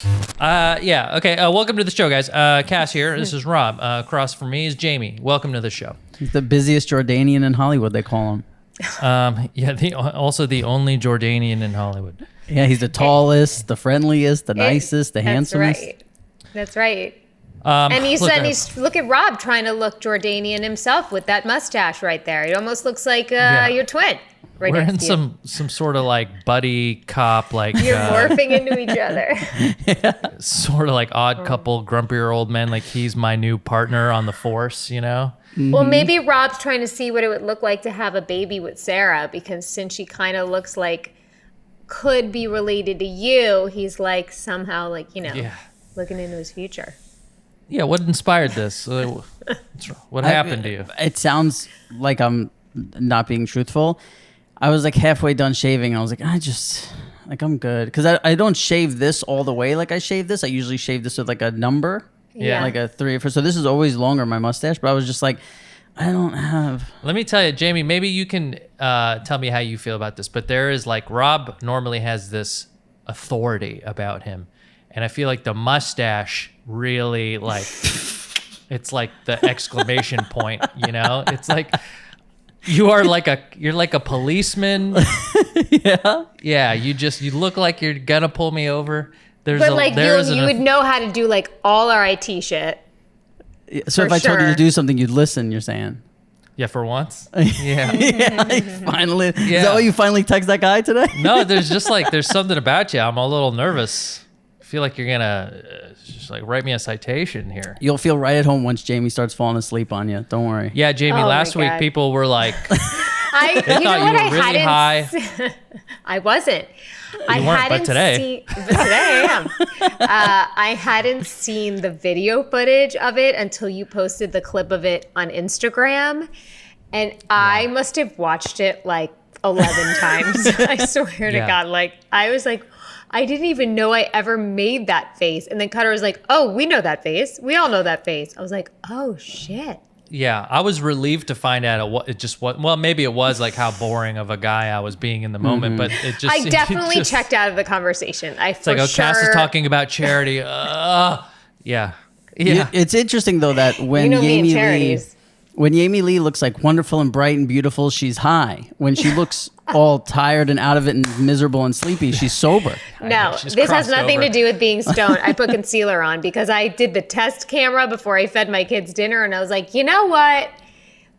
Yeah. Okay. Welcome to the show, guys. Cass here. This is Rob. Across from me is Jamie. Welcome to the show. He's the busiest Jordanian in Hollywood, they call him. Yeah. Also the only Jordanian in Hollywood. Yeah, he's the tallest, the friendliest, the nicest, the handsomest. That's right. And look at Rob trying to look Jordanian himself with that mustache right there. It almost looks like your twin. Right. We're in some sort of like buddy cop, like you're morphing into each other. Yeah. Sort of like Odd Couple, grumpier old men. Like he's my new partner on the force, you know. Mm-hmm. Well, maybe Rob's trying to see what it would look like to have a baby with Sarah, because since she kind of looks like could be related to you, he's like somehow like looking into his future. Yeah. What inspired this? What happened to you? It sounds like I'm not being truthful. I was like halfway done shaving. I was like, I'm good. Because I don't shave this all the way like I shave this. I usually shave this with like a number. Yeah. Like a 3 or 4. So this is always longer, my mustache. But I was just like, I don't have. Let me tell you, Jamie, maybe you can tell me how you feel about this. But there is like, Rob normally has this authority about him. And I feel like the mustache really like, it's like the exclamation point, you know? It's like... You're like a policeman. Yeah. You look like you're gonna pull me over. You would know how to do like all our IT shit. So if I told you to do something, you'd listen. You're saying. Yeah, for once. Yeah. Finally. Yeah. Is that why you finally text that guy today? No, there's something about you. I'm a little nervous. I feel like you're gonna just like write me a citation here. You'll feel right at home once Jamie starts falling asleep on you. Don't worry. Yeah, Jamie. Last week people were like, I really high. I wasn't. But today I am. I hadn't seen the video footage of it until you posted the clip of it on Instagram, and I must have watched it like 11 times. I swear to God. Like I was like, I didn't even know I ever made that face. And then Cutter was like, oh, we know that face. We all know that face. I was like, oh, shit. Yeah, I was relieved to find out maybe it was like how boring of a guy I was being in the moment, but it just... I definitely checked out of the conversation. Cass is talking about charity. Yeah. It's interesting, though, that when Jamie-Lynn looks like wonderful and bright and beautiful, she's high. When she looks all tired and out of it and miserable and sleepy, she's sober. No, this has nothing to do with being stoned. I put concealer on because I did the test camera before I fed my kids dinner, and I was like, you know what?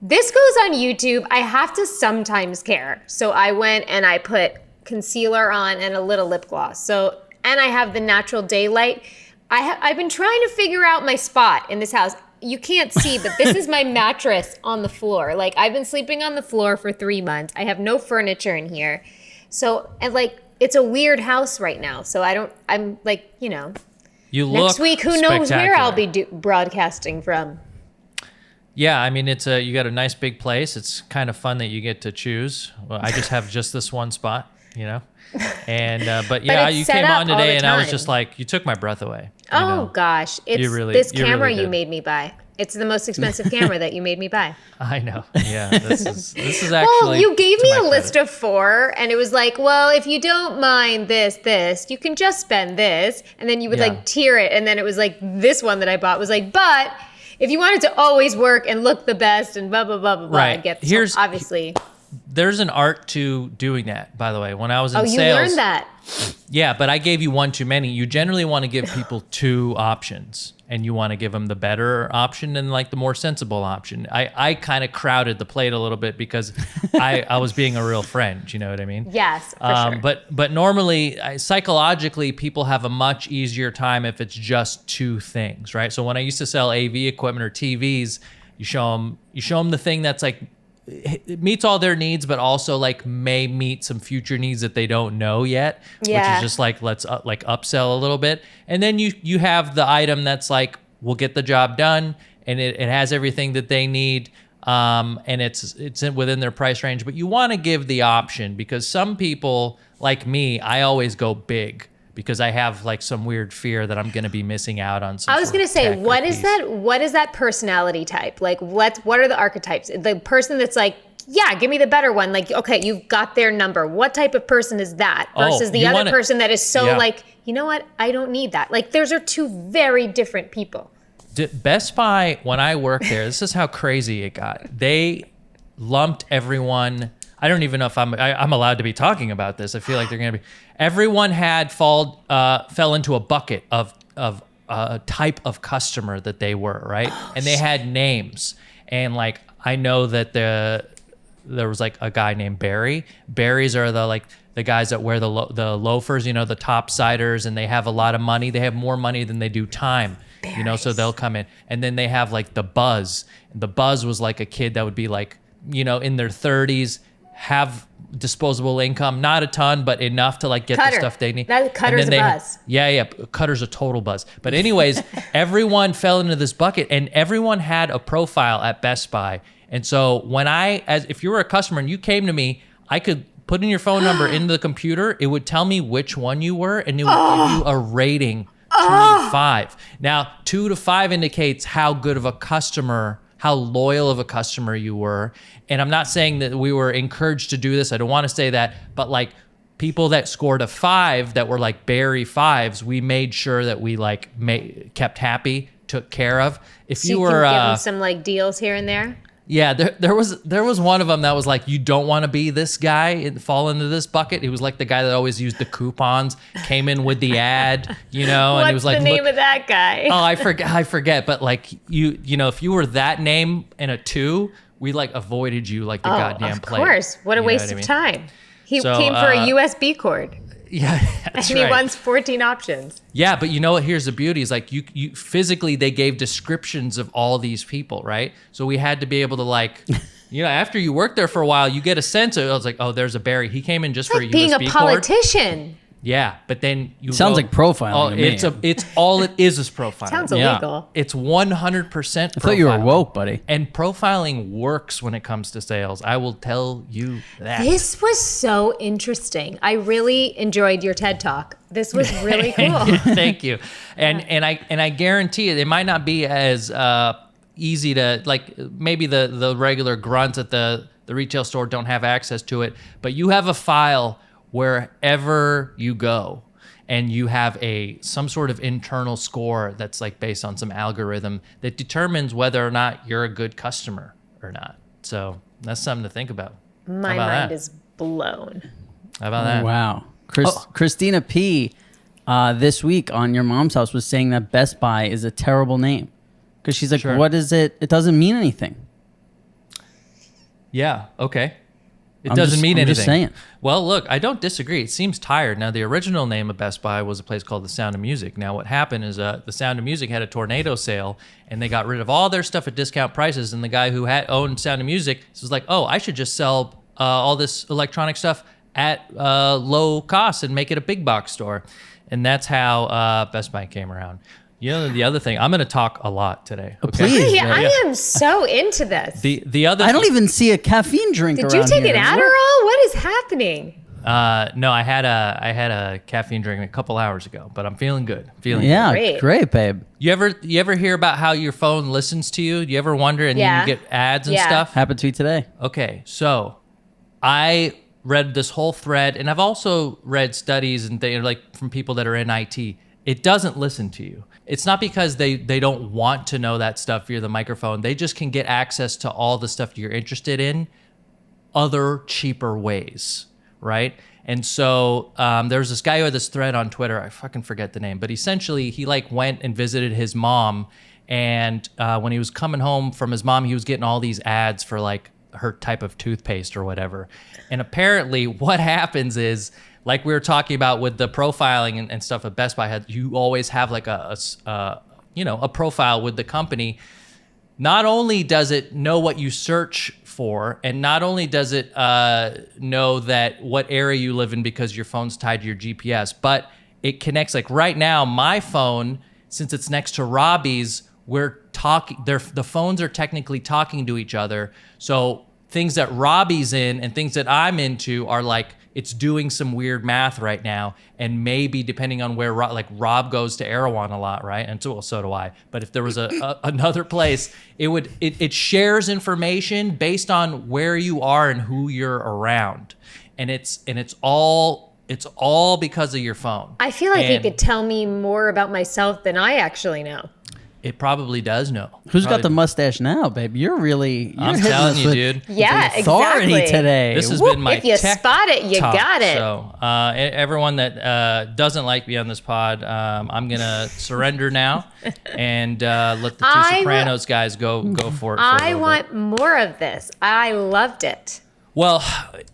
This goes on YouTube. I have to sometimes care. So I went and I put concealer on and a little lip gloss. And I have the natural daylight. I've been trying to figure out my spot in this house. You can't see, but this is my mattress on the floor. Like, I've been sleeping on the floor for 3 months. I have no furniture in here. So, and like, it's a weird house right now. So I'm like, next week, who knows where I'll be broadcasting from. Yeah, I mean, you got a nice big place. It's kind of fun that you get to choose. Well, I just have just this one spot, And but you came on today, and I was just like, you took my breath away. Gosh, it's this camera you made me buy. It's the most expensive camera that you made me buy. I know. Yeah, this is actually. Well, you gave me a list of 4, and it was like, well, if you don't mind this, you can just spend this, and then you would like tier it, and then it was like this one that I bought was like, but if you wanted to always work and look the best and blah blah blah blah blah, right? Obviously. There's an art to doing that, by the way. When I was in sales. Oh, you learned that. Yeah, but I gave you one too many. You generally want to give people 2 options, and you want to give them the better option and like the more sensible option. I kind of crowded the plate a little bit because I was being a real friend. You know what I mean? Yes, for sure. But normally, psychologically, people have a much easier time if it's just 2 things, right? So when I used to sell AV equipment or TVs, you show them the thing that's like, it meets all their needs, but also like may meet some future needs that they don't know yet, which is just like, let's like upsell a little bit. And then you have the item that's like, we'll get the job done, and it has everything that they need. And it's within their price range, but you want to give the option because some people like me, I always go big because I have like some weird fear that I'm going to be missing out on some. I was going to say, what is that personality type? Like, what are the archetypes? The person that's like, yeah, give me the better one. Like, okay, you've got their number. What type of person is that versus the other person that is so like, you know what? I don't need that. Like, those are two very different people. Best Buy, when I worked there, this is how crazy it got. They lumped everyone. I don't even know if I'm allowed to be talking about this. I feel like they're going to be. Everyone had fell into a bucket of a type of customer that they were, right? And they had names. And like, I know that there was like a guy named Barry. Barrys are the guys that wear the loafers, the top-siders, and they have a lot of money. They have more money than they do time. Barrys. So they'll come in. And then they have like the Buzz. The Buzz was like a kid that would be like, in their 30s, have disposable income, not a ton, but enough to like get the stuff they need. Cutter's a Buzz. Yeah. Cutter's a total Buzz. But anyways, everyone fell into this bucket, and everyone had a profile at Best Buy. And so if you were a customer and you came to me, I could put in your phone number into the computer. It would tell me which one you were, and it would give you a rating 2 to 5. Now, 2 to 5 indicates how good of a customer, how loyal of a customer you were. And I'm not saying that we were encouraged to do this. I don't want to say that, but like people that scored a 5 that were like Barry 5s, we made sure that we like kept happy, took care of. If So you were can give them some like deals here and there. Yeah, there was one of them that was like, you don't want to be this guy and fall into this bucket. He was like the guy that always used the coupons, came in with the ad, and he was like, what's the name of that guy? Oh, I forget. But like if you were that name and a 2, we like avoided you like the goddamn player. Of course, what a waste of time. He came for a USB cord. Yeah, that's and he wants 14 options. Yeah, but you know what? Here's the beauty: is like you physically they gave descriptions of all these people, right? So we had to be able to like, after you work there for a while, you get a sense of. I was like, oh, there's a Barry. He came in just for a USB being a cord. politician. Yeah, but then you sounds like profiling. It's all it is profiling. Sounds illegal. It's 100% profiling. I thought you were woke, buddy. And profiling works when it comes to sales. I will tell you that. This was so interesting. I really enjoyed your TED Talk. This was really cool. Thank you. And I guarantee it might not be as easy to like maybe the regular grunts at the retail store don't have access to it, but you have a file wherever you go, and you have some sort of internal score that's like based on some algorithm that determines whether or not you're a good customer or not. So that's something to think about. My mind is blown. How about that? Wow. Christina P. This week on Your Mom's House was saying that Best Buy is a terrible name because she's like, What is it? It doesn't mean anything. Yeah. Okay. It doesn't mean anything. I'm just saying. Well, look, I don't disagree. It seems tired. Now, the original name of Best Buy was a place called The Sound of Music. Now, what happened is The Sound of Music had a tornado sale, and they got rid of all their stuff at discount prices. And the guy who owned Sound of Music was like, oh, I should just sell all this electronic stuff at low cost and make it a big box store. And that's how Best Buy came around. The other thing, I'm going to talk a lot today. Okay? Please. I am so into this. The other I don't even see a caffeine drink Did around you take here. an Adderall? What is happening? No, I had a caffeine drink a couple hours ago, but I'm feeling good. Great, babe. You ever hear about how your phone listens to you? Do you ever wonder and then you get ads and stuff? Happened to me today. Okay, so I read this whole thread, and I've also read studies and things like from people that are in IT. It doesn't listen to you. It's not because they don't want to know that stuff via the microphone. They just can get access to all the stuff you're interested in other cheaper ways, right? And so there's this guy who had this thread on Twitter. I fucking forget the name, but essentially he like went and visited his mom, and when he was coming home from his mom, he was getting all these ads for like her type of toothpaste or whatever. And apparently what happens is, like we were talking about with the profiling and stuff at Best Buy, you always have like a profile with the company. Not only does it know what you search for, and not only does it know that what area you live in because your phone's tied to your GPS, but it connects. Like right now, my phone, since it's next to Robbie's, we're talking. The phones are technically talking to each other. So things that Robbie's in and things that I'm into are like, it's doing some weird math right now, and maybe depending on where Rob goes to Erewhon a lot, right? And so do I. But if there was another place, it shares information based on where you are and who you're around, and it's all It's all because of your phone. I feel like he And could tell me more about myself than I actually know. It probably does know. Who's got the mustache now, babe? You're I'm telling you, dude. Yeah, authority exactly. today. This has Woo. been my If you tech spot it, you talk. got it. So everyone that doesn't like me on this pod, I'm gonna surrender now and let the two Sopranos guys go for it. I want more of this. I loved it. Well,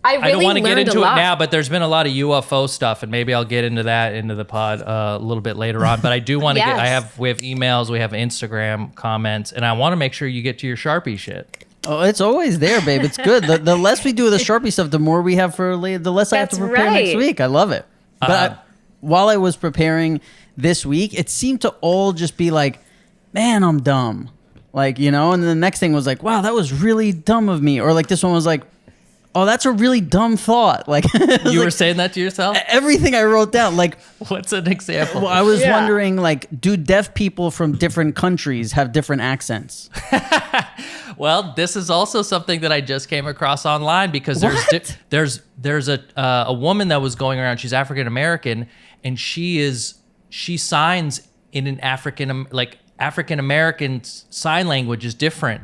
I don't really want to get learned into a it lot. now, but there's been a lot of UFO stuff, and maybe I'll get into that into the pod a little bit later on. But I do want to Yes. we have emails, we have Instagram comments, and I want to make sure you get to your Sharpie shit. Oh, it's always there, babe. It's good. The less we do of the Sharpie stuff, the more we have for later. The less I have to That's prepare next right. week. I love it. But while I was preparing this week, it seemed to all just be like, man, I'm dumb. Like, you know, and then the next thing was like, wow, that was really dumb of me. Or like this one was like, oh, that's a really dumb thought. Like You were saying that to yourself? everything I wrote down. Like, What's an example? well, I was wondering, like, do deaf people from different countries have different accents? Well, this is also something that I just came across online because there's a woman that was going around. She's African American, and she signs in an African American sign language is different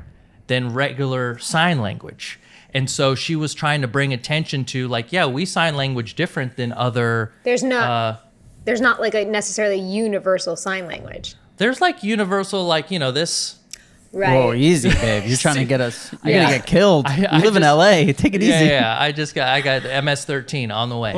than regular sign language. And so she was trying to bring attention to like, yeah, we sign language different than other. There's not like a necessarily universal sign language. There's like universal, like, you know, this. Right. Whoa, easy, babe. You're trying to get us. You're Yeah. gonna get killed. I You live in just- LA. Take it easy. Yeah. I got MS-13 on the way.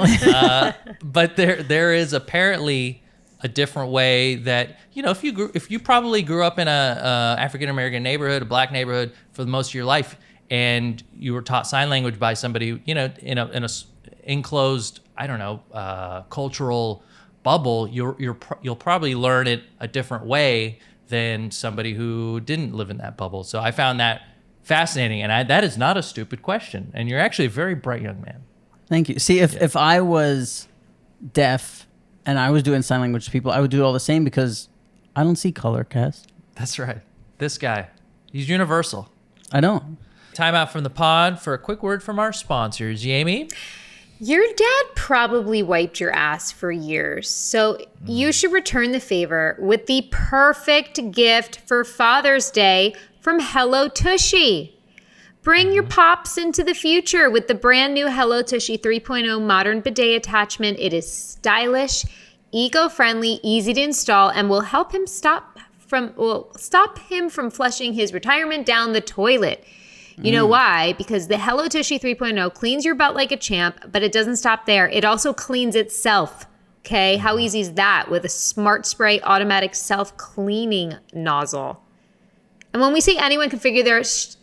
But there is apparently a different way that, you know, if you probably grew up in a African American neighborhood, a black neighborhood for most of your life, and you were taught sign language by somebody, you know, in a enclosed, I don't know, cultural bubble, you'll probably learn it a different way than somebody who didn't live in that bubble. So I found that fascinating, and that is not a stupid question. And you're actually a very bright young man. Thank you. See, if I was deaf and I was doing sign language to people, I would do it all the same because I don't see color, Cass. That's right. This guy, he's universal. I don't. Time out from the pod for a quick word from our sponsors. Jamie? Your dad probably wiped your ass for years, so you should return the favor with the perfect gift for Father's Day from Hello Tushy. Bring your pops into the future with the brand new Hello Tushy 3.0 modern bidet attachment. It is stylish, eco-friendly, easy to install, and will help him stop him from flushing his retirement down the toilet. You know why? Because the Hello Tushy 3.0 cleans your butt like a champ, but it doesn't stop there. It also cleans itself. Okay, how easy is that with a Smart Spray automatic self-cleaning nozzle? And when we say anyone can figure this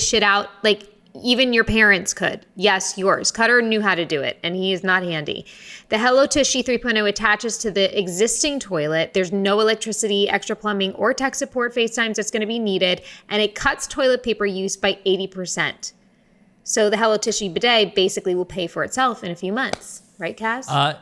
shit out, like even your parents could. Yes, yours. Cutter knew how to do it, and he is not handy. The Hello Tushy 3.0 attaches to the existing toilet. There's no electricity, extra plumbing, or tech support FaceTimes that's going to be needed, and it cuts toilet paper use by 80%. So the Hello Tushy bidet basically will pay for itself in a few months. Right, Kaz?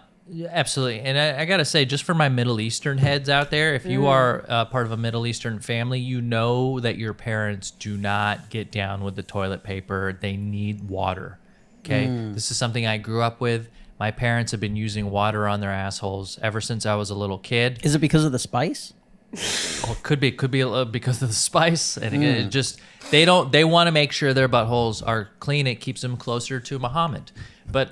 Absolutely. And I got to say, just for my Middle Eastern heads out there, if you are part of a Middle Eastern family, you know that your parents do not get down with the toilet paper. They need water. Okay. This is something I grew up with. My parents have been using water on their assholes ever since I was a little kid. Is it because of the spice? Well, could be a little because of the spice, and it just they want to make sure their buttholes are clean. It keeps them closer to Muhammad. But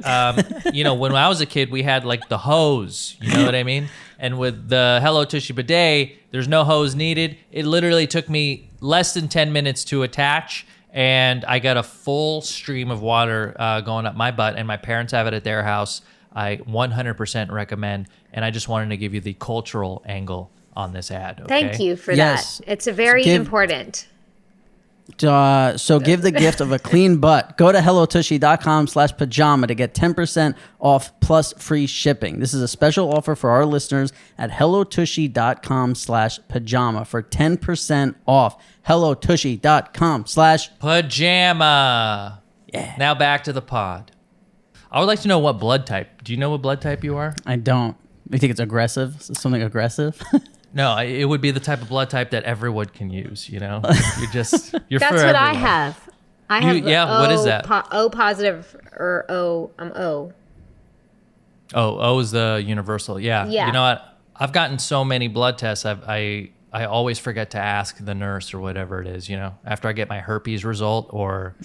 you know, when I was a kid, we had like the hose. You know what I mean? And with the Hello Tushy bidet, there's no hose needed. It literally took me less than 10 minutes to attach, and I got a full stream of water going up my butt. And my parents have it at their house. I 100% recommend. And I just wanted to give you the cultural angle on this ad. Okay? Thank you for Yes. that. It's a very important. So give the gift of a clean butt. Go to hellotushy.com/pajama to get 10% off plus free shipping. This is a special offer for our listeners at hellotushy.com/pajama for 10% off. hellotushy.com/ Pajama. Yeah. Now back to the pod. I would like to know what blood type. Do you know what blood type you are? I don't. You think it's aggressive? Something aggressive? No, it would be the type of blood type that everyone can use, you know? You're That's for what everyone. I have. I have Yeah, what is that? O positive or O. I'm O. O is the universal. Yeah. Yeah. You know what? I've gotten so many blood tests. I always forget to ask the nurse or whatever it is, after I get my herpes result or,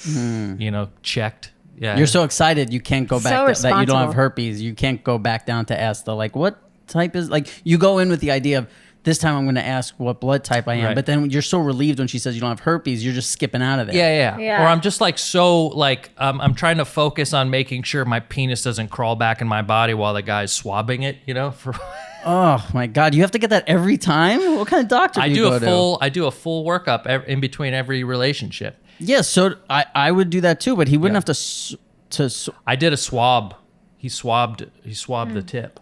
checked. Yeah. You're so excited you can't go back that you don't responsible. have herpes. You can't go back down to ask what type is, you go in with the idea of this time I'm going to ask what blood type I am. Right. But then you're so relieved when she says you don't have herpes, you're just skipping out of there. Yeah. Or I'm just I'm trying to focus on making sure my penis doesn't crawl back in my body while the guy's swabbing it, Oh my God. You have to get that every time? What kind of doctor do you go to? I do a full workup in between every relationship. Yeah, so I would do that too, but he wouldn't have to I did a swab. He swabbed the tip.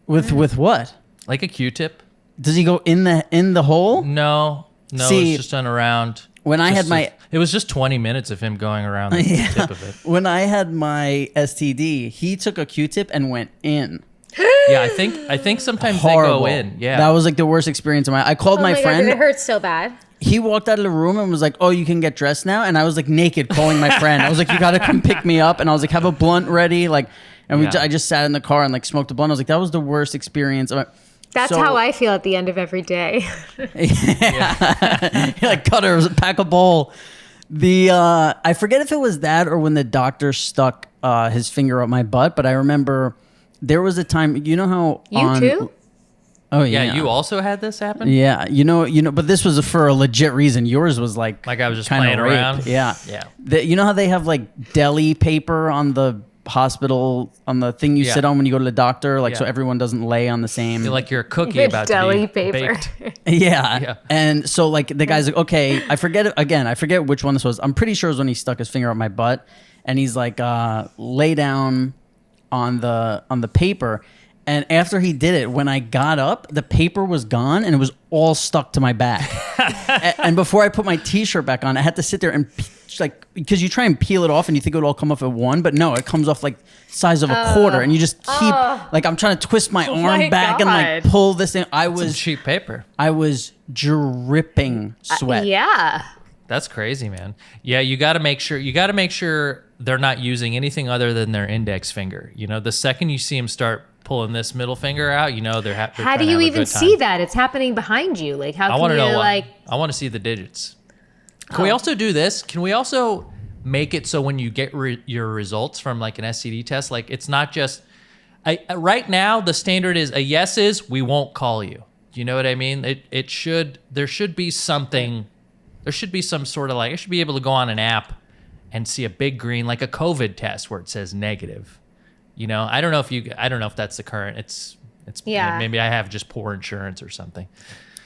with what? Like a Q-tip. Does he go in the hole? No, See, it's just done around. When I had it was just 20 minutes of him going around the tip of it. When I had my STD, he took a Q-tip and went in. Yeah, I think sometimes Horrible. they go in. Yeah. That was like the worst experience of my. I called my God, friend. did it hurt so bad? He walked out of the room and was like, "Oh, you can get dressed now." And I was like naked, calling my friend. I was like, "You got to come pick me up." And I was like, "Have a blunt ready." I just sat in the car and smoked a blunt. I was like, "That was the worst experience." That's how I feel at the end of every day. Cutter, pack a bowl. I forget if it was that or when the doctor stuck his finger up my butt, but I remember there was a time. You know how You too? Oh yeah, you also had this happen? Yeah, but this was for a legit reason. Yours was like I was just kinda playing rape. around. Yeah, yeah. You know how they have deli paper on the hospital on the thing you sit on when you go to the doctor, so everyone doesn't lay on the same. Feel like you're a cookie about deli to be paper. baked. Yeah. And so the guy's like, okay, I forget which one this was. I'm pretty sure it was when he stuck his finger up my butt, and he's like, lay down on the paper. And after he did it, when I got up, the paper was gone and it was all stuck to my back. And before I put my t-shirt back on, I had to sit there and because you try and peel it off and you think it would all come off at one, but no, it comes off size of a quarter, and you just keep I'm trying to twist my arm back and pull this in. Some cheap paper. I was dripping sweat. Yeah. That's crazy, man. Yeah, you got to make sure they're not using anything other than their index finger. The second you see them start pulling this middle finger out, they're happy. How do you even see that? It's happening behind you. How I want to can you know I want to see the digits. Can we also do this? Can we also make it so when you get your results from an STD test, it's not just right now the standard is a yes is we won't call you. You know what I mean? There should be something. There should be some sort of I should be able to go on an app and see a big green like a COVID test where it says negative. I don't know if that's the current. It's maybe I have just poor insurance or something.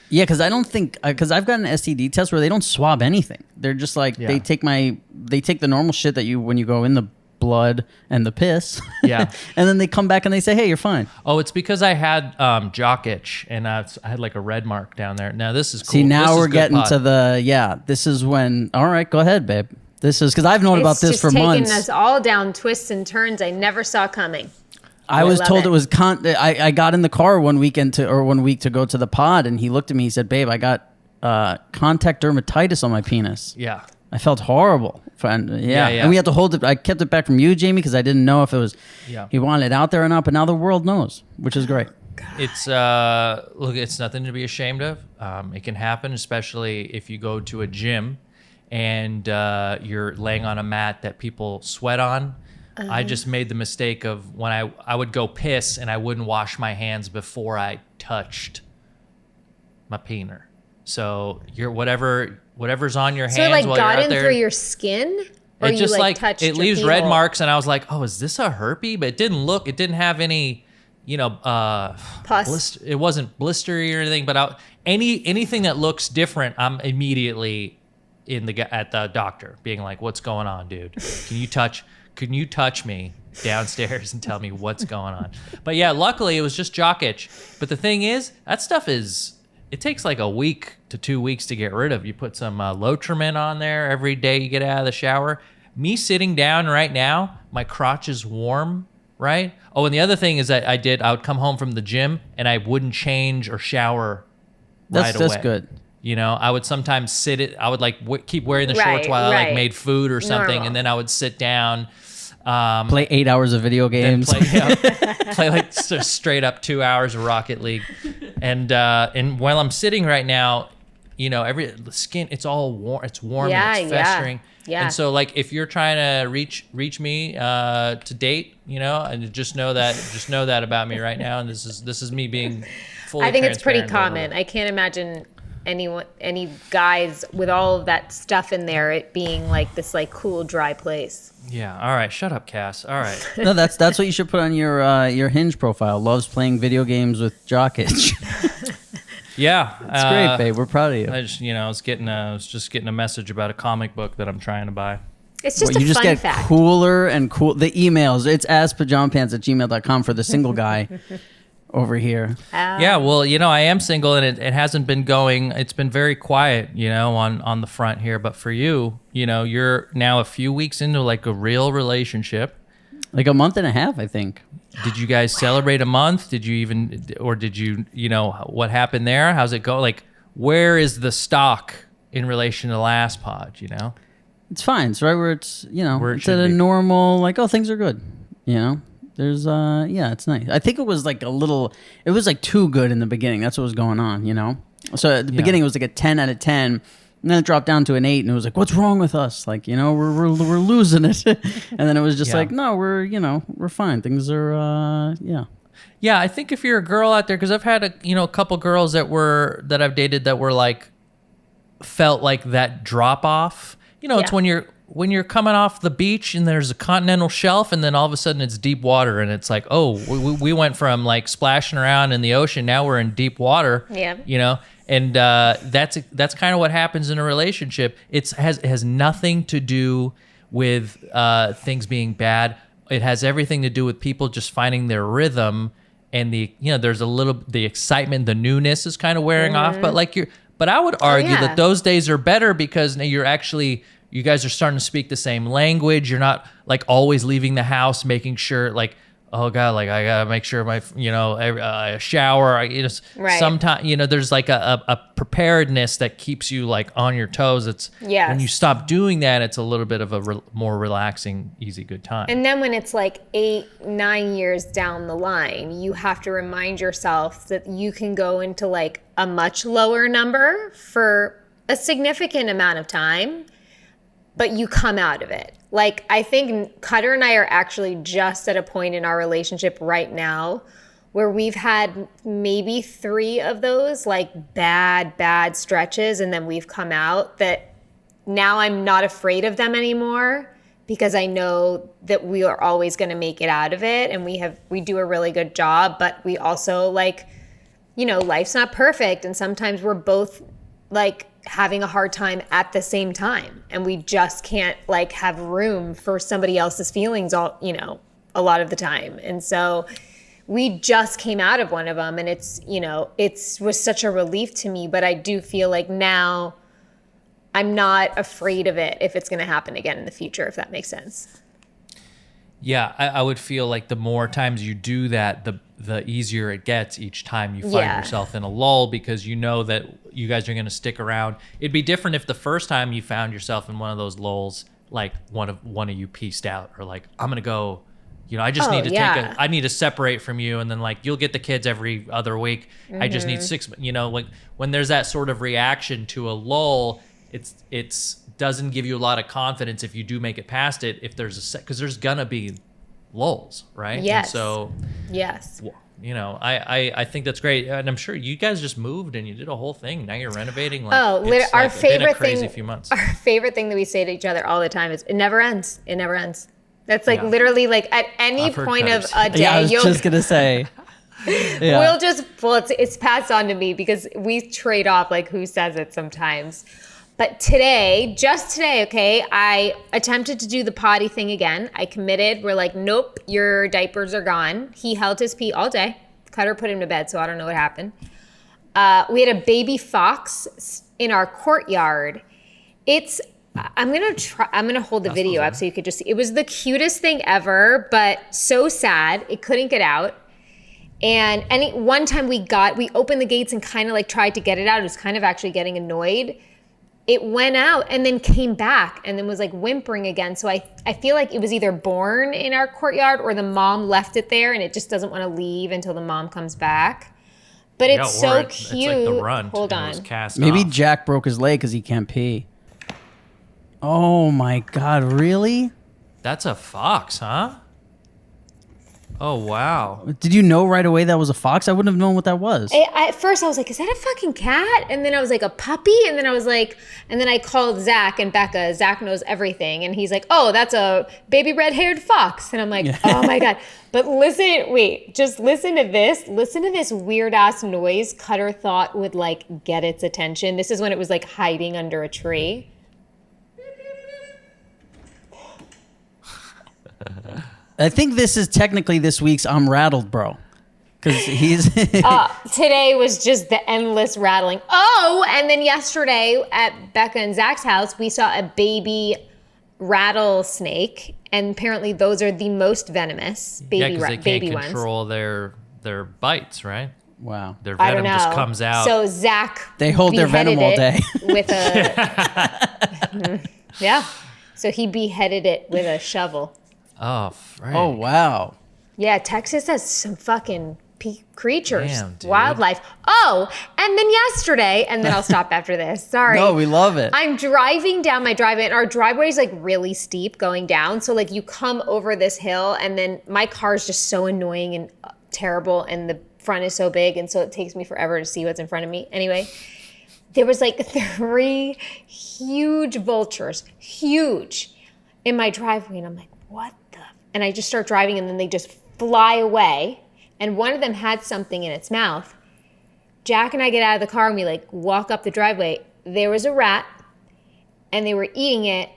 Yeah, because I don't think because I've got an STD test where they don't swab anything. They're just they take the normal shit that when you go in the blood and the piss. Yeah, and then they come back and they say, hey, you're fine. Oh, it's because I had jock itch and I had a red mark down there. Now this is cool. See, now we're getting to this is when. All right, go ahead, babe. This is because I've known about this for months. It's taking us all down twists and turns I never saw coming. I was told it was I got in the car one week to go to the pod, and he looked at me. He said, "Babe, I got contact dermatitis on my penis." Yeah, I felt horrible. And we had to hold it. I kept it back from you, Jamie, because I didn't know if it was he wanted it out there or not. But now the world knows, which is great. It's it's nothing to be ashamed of. It can happen, especially if you go to a gym and you're laying on a mat that people sweat on. I just made the mistake of when I would go piss and I wouldn't wash my hands before I touched my peener. So whatever's on your hands while you're out there. So it got in through your skin? Or it just touched it leaves your red pee marks, and I was like, oh, is this a herpes? But it didn't have any, pus. It wasn't blistery or anything, but anything that looks different, I'm immediately at the doctor being like, what's going on, dude? Can you touch me downstairs and tell me what's going on? But yeah, luckily it was just jock itch. But the thing is, that stuff it takes a week to 2 weeks to get rid of. You put some Lotrimin on there every day you get out of the shower. Me sitting down right now, my crotch is warm, right? Oh, and the other thing is that I would come home from the gym and I wouldn't change or shower right away. That's good. I would sometimes I would keep wearing the shorts while I made food or something. Normal. And then I would sit down Play 8 hours of video games. Play like straight up 2 hours of Rocket League. And while I'm sitting right now, the skin, it's all warm. It's warm and it's festering. Yeah. And so like if you're trying to reach me to date, and just know that about me right now. And this is me being fully I think it's pretty transparent common. I can't imagine any guys with all of that stuff in there, it being like this like cool dry place. Yeah. All right. Shut up, Cass. All right. No, that's what you should put on your Hinge profile. Loves playing video games with jock itch. Yeah. It's great, babe. We're proud of you. I just, I was just getting a message about a comic book that I'm trying to buy. It's just you a just fun get fact. cooler and cool. The emails, it's askpajamapants@gmail.com for the single guy over here. Yeah, well, I am single, and it hasn't been going. It's been very quiet, on the front here. But for you, you're now a few weeks into like a real relationship. Like a month and a half, I think. Did you guys celebrate a month? Did you what happened there? How's it go? Like, where is the stock in relation to the last pod, It's fine. It's right where it's, Where it it's should at a be. normal, like, oh, things are good. There's, it's nice. I think it was like it was like too good in the beginning. That's what was going on, So at the beginning it was like a 10 out of 10. And then it dropped down to an 8, and it was like, what's wrong with us? Like, we're losing it. And then it was just like, no, we're fine. Things are, Yeah, I think if you're a girl out there, because I've had a couple girls that I've dated that were like, felt like that drop off. It's when you're coming off the beach and there's a continental shelf, and then all of a sudden it's deep water, and it's like, oh, we went from like splashing around in the ocean, now we're in deep water. Yeah. And that's kind of what happens in a relationship. It has nothing to do with things being bad. It has everything to do with people just finding their rhythm, and there's the excitement, the newness is kind of wearing off. But I would argue that those days are better because now you guys are starting to speak the same language. You're not like always leaving the house, making sure like, oh God, like I gotta make sure my, I shower. Right. Sometimes, there's like a preparedness that keeps you like on your toes. When you stop doing that, it's a little bit of a more relaxing, easy, good time. And then when it's like 8-9 years down the line, you have to remind yourself that you can go into like a much lower number for a significant amount of time, but you come out of it. Like, I think Cutter and I are actually just at a point in our relationship right now where we've had maybe 3 of those like bad stretches, and then we've come out that now I'm not afraid of them anymore because I know that we are always going to make it out of it, and we do a really good job, but we also like, life's not perfect, and sometimes we're both like having a hard time at the same time, and we just can't like have room for somebody else's feelings a lot of the time. And so we just came out of one of them, and it was such a relief to me, but I do feel like now I'm not afraid of it if it's going to happen again in the future, if that makes sense. Yeah, I would feel like the more times you do that, the easier it gets each time you find yourself in a lull, because you know that you guys are going to stick around. It'd be different if the first time you found yourself in one of those lulls, like one of you pieced out, or like, I'm going to go, I just need to I need to separate from you. And then like, you'll get the kids every other week. I just need 6, like when there's that sort of reaction to a lull, it's doesn't give you a lot of confidence if you do make it past it, if there's because there's gonna be lulls, right? Yes. And so yes, I think that's great, and I'm sure you guys just moved and you did a whole thing. Now you're renovating. Like, our favorite crazy thing. Few months. Our favorite thing that we say to each other all the time is, "It never ends. It never ends." That's like literally like at any point of a day. Yeah, I was just gonna say. Yeah. It's passed on to me because we trade off like who says it sometimes. But just today, okay, I attempted to do the potty thing again. I committed. We're like, nope, your diapers are gone. He held his pee all day. Cutter put him to bed, so I don't know what happened. We had a baby fox in our courtyard. I'm gonna hold the video up so you could just see. It was the cutest thing ever, but so sad. It couldn't get out. And one time we opened the gates and kind of like tried to get it out. It was kind of actually getting annoyed. it went out and then came back and then was like whimpering again. So I feel like it was either born in our courtyard or the mom left it there and it just doesn't want to leave until the mom comes back. But it's so cute. It's like the runt. Hold and on. It was cast Maybe off. Jack broke his leg because he can't pee. Oh my God, really? That's a fox, huh? Oh, wow. Did you know right away that was a fox? I wouldn't have known what that was. At first I was like, is that a fucking cat? And then I was like, a puppy? And then I was like, and then I called Zach and Becca. Zach knows everything. And he's like, oh, that's a baby red-haired fox. And I'm like, oh my God. But just listen to this. Listen to this weird ass noise Cutter thought would like get its attention. This is when it was like hiding under a tree. I think this is technically this week's I'm Rattled, bro. Because he's... Today was just the endless rattling. Oh, and then yesterday at Becca and Zach's house, we saw a baby rattlesnake. And apparently those are the most venomous baby because they can't ones. control their bites, right? Wow. Their I don't venom know. just comes out. So Zach They hold their venom all day. With a yeah. So he beheaded it with a shovel. Oh, Frank. Oh, wow. Yeah, Texas has some fucking creatures, Damn, dude. wildlife. Oh, and then yesterday, and then I'll stop after this. Sorry. No, we love it. I'm driving down my driveway, and our driveway is like really steep going down. So like you come over this hill, and then my car is just so annoying and terrible, and the front is so big, and so it takes me forever to see what's in front of me. Anyway, there was like 3 huge vultures, huge, in my driveway, and I'm like, what the? And I just start driving, and then they just fly away. And one of them had something in its mouth. Jack and I get out of the car and we like walk up the driveway. There was a rat and they were eating it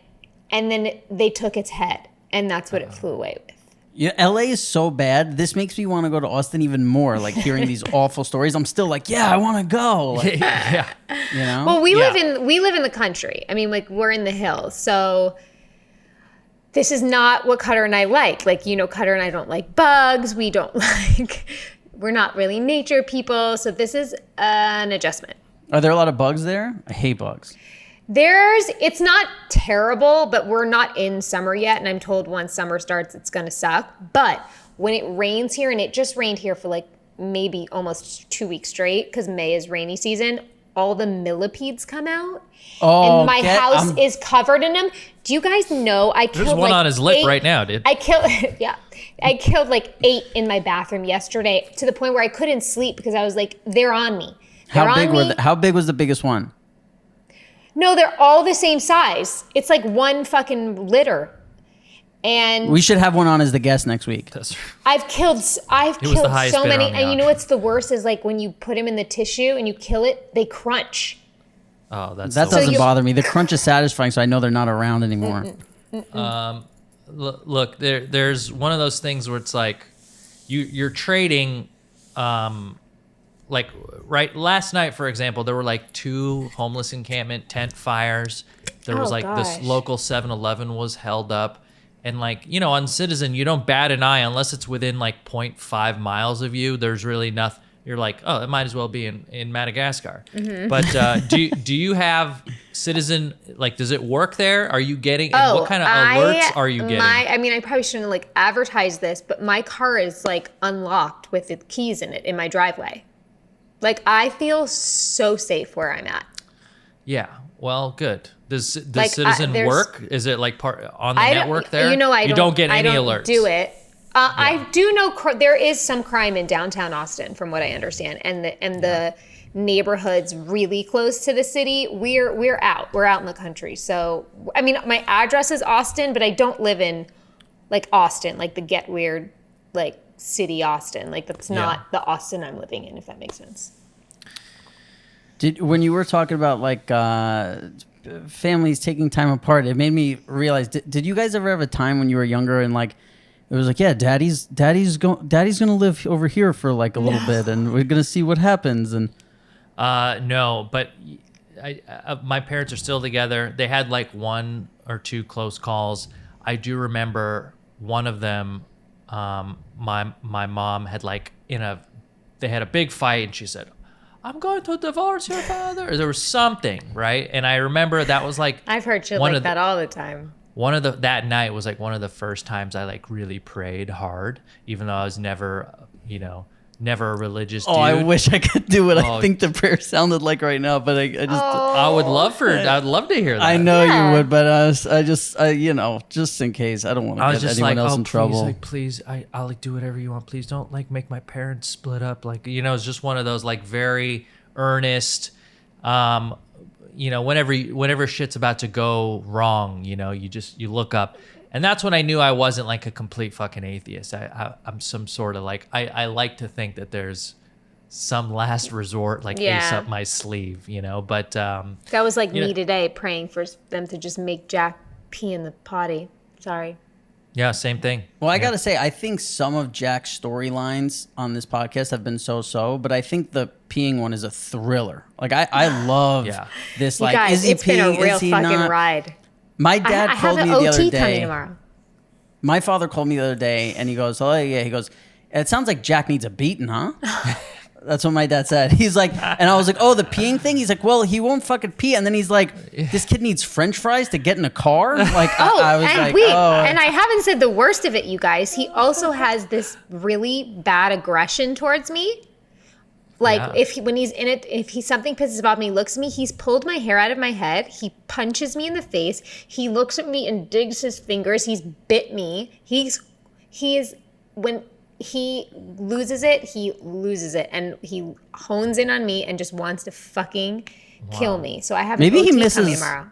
and then they took its head and that's what it flew away with. Yeah, LA is so bad. This makes me want to go to Austin even more. Like hearing these awful stories, I'm still like, yeah, I want to go. Like, Yeah. you know? Well, we live in the country. I mean, like we're in the hills. So this is not what Cutter and I like. Like, you know, Cutter and I don't like bugs. We don't we're not really nature people. So this is an adjustment. Are there a lot of bugs there? I hate bugs. It's not terrible, but we're not in summer yet. And I'm told once summer starts, it's going to suck. But when it rains here, and it just rained here for like maybe almost 2 weeks straight, because May is rainy season, all the millipedes come out. Oh, and my house is covered in them. Do you guys know I killed There's one like on his lip 8 right now, dude. I killed like 8 in my bathroom yesterday to the point where I couldn't sleep because I was like, they're on me. How big was the biggest one? No, they're all the same size. It's like one fucking litter. And We should have one on as the guest next week. I've killed the highest so bidder many. on the And you know auction. what's the worst is like when you put them in the tissue and you kill it, they crunch. Oh, That the doesn't you- bother me. The crunch is satisfying, so I know they're not around anymore. Look, there's one of those things where it's like you're trading like right last night, for example, there were like 2 homeless encampment tent fires. There was Oh, like gosh. this local 7-Eleven was held up. And like, you know, on Citizen, you don't bat an eye unless it's within like 0.5 miles of you. There's really nothing. You're like, oh, it might as well be in Madagascar. Mm-hmm. But do you have Citizen, like, does it work there? Are you getting, and what kind of alerts are you getting? I mean, I probably shouldn't like advertise this, but my car is like unlocked with the keys in it in my driveway. Like, I feel so safe where I'm at. Yeah. Well, good. Does Like, Citizen there's- work? Is it like part on the I network there? You know, you don't get any I don't alerts. do it. I do know there is some crime in downtown Austin, from what I understand, and the neighborhoods really close to the city. We're out in the country. So I mean, my address is Austin, but I don't live in like Austin, like the get weird like city Austin. Like that's not the Austin I'm living in, if that makes sense. When you were talking about like families taking time apart, it made me realize. Did you guys ever have a time when you were younger and like it was like, yeah, daddy's gonna live over here for like a little bit, and we're gonna see what happens. And no, but my parents are still together. They had like 1 or 2 close calls. I do remember one of them. My mom had like they had a big fight, and she said, I'm going to divorce your father. Or there was something, right? And I remember that was like I've heard shit like that all the time. That night was like one of the first times I like really prayed hard, even though I was never, never a religious dude. Oh, I wish I could do what I think the prayer sounded like right now, but I just. I would love to hear that. I know you would, but I just in case, I don't want to get anyone else in trouble. Please, I'll like do whatever you want. Please don't like make my parents split up. Like, it's just one of those like very earnest, whenever shit's about to go wrong, you look up. And that's when I knew I wasn't like a complete fucking atheist. I'm some sort of like, I like to think that there's some last resort, like ace up my sleeve, but. That was like me today, praying for them to just make Jack pee in the potty. Sorry. Yeah, same thing. Well, I got to say, I think some of Jack's storylines on this podcast have been so, but I think the peeing one is a thriller. Like, I love this, like, guys, is he it's peeing, been a real is he fucking not? ride. My dad called me the other coming day. Tomorrow. My father called me the other day, and he goes, oh, yeah. He goes, it sounds like Jack needs a beating, huh? That's what my dad said. He's like, and I was like, oh, the peeing thing? He's like, well, he won't fucking pee. And then he's like, this kid needs French fries to get in a car? Like, I was like, and I haven't said the worst of it, you guys. He also has this really bad aggression towards me. Like, when he's in it, if something pisses about me, looks at me, he's pulled my hair out of my head. He punches me in the face. He looks at me and digs his fingers. He's bit me. When he loses it, and he hones in on me and just wants to fucking kill me. So I have maybe an OT he misses coming tomorrow.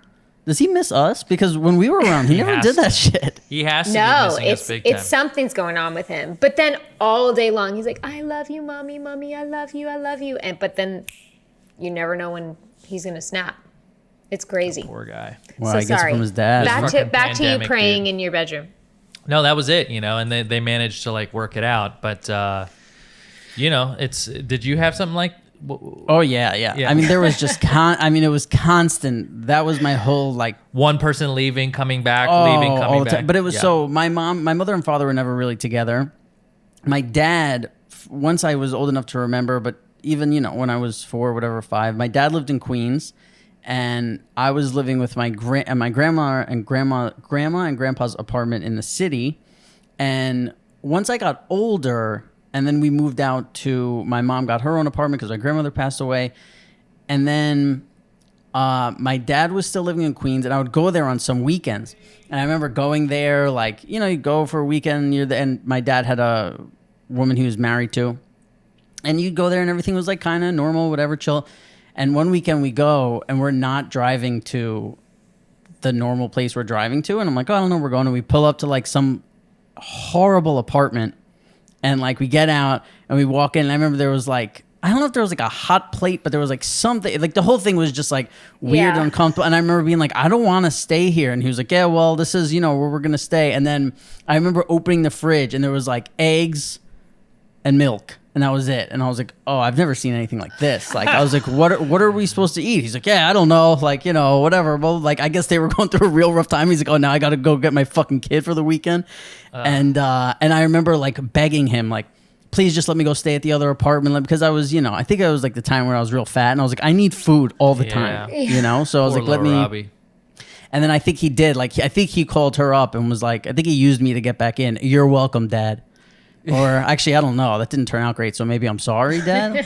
Does he miss us? Because when we were around, he never did that shit. He has to be missing us big time. It's something's going on with him. But then all day long, he's like, I love you, mommy, I love you. But then you never know when he's going to snap. It's crazy. Poor guy. Well, so I guess sorry. from his dad. Back to you praying in your bedroom. No, that was it, and they managed to like work it out. But, did you have something like? Oh yeah. I mean, there was just it was constant. That was my whole like one person leaving, coming back, leaving, coming back. But it was so my mother and father were never really together. My dad, once I was old enough to remember, but even when I was 5, my dad lived in Queens, and I was living with my grandma and grandpa's apartment in the city. And once I got older. And then we moved out to, my mom got her own apartment because my grandmother passed away. And then my dad was still living in Queens, and I would go there on some weekends. And I remember going there, like, you go for a weekend, and my dad had a woman he was married to. And you'd go there, and everything was like kind of normal, whatever, chill. And one weekend we go, and we're not driving to the normal place we're driving to. And I'm like, oh, I don't know where we're going. And we pull up to like some horrible apartment. And like we get out and we walk in, and I remember there was like, I don't know if there was like a hot plate, but there was like something, like the whole thing was just like weird and uncomfortable. And I remember being like, I don't want to stay here. And he was like, yeah, well, this is, where we're going to stay. And then I remember opening the fridge, and there was like eggs and milk, and that was it. And I was like, oh, I've never seen anything like this. Like, I was like, what are we supposed to eat? He's like, yeah, I don't know. Like, whatever. Well, like, I guess they were going through a real rough time. He's like, oh, now I got to go get my fucking kid for the weekend. And I remember like begging him, like, please just let me go stay at the other apartment, because I was, I think it was like the time where I was real fat, and I was like, I need food all the time, So I was like, let me. Robbie. And then I think he did. Like, I think he called her up and was like, I think he used me to get back in. You're welcome, Dad. Or actually, I don't know. That didn't turn out great. So maybe I'm sorry, Dad.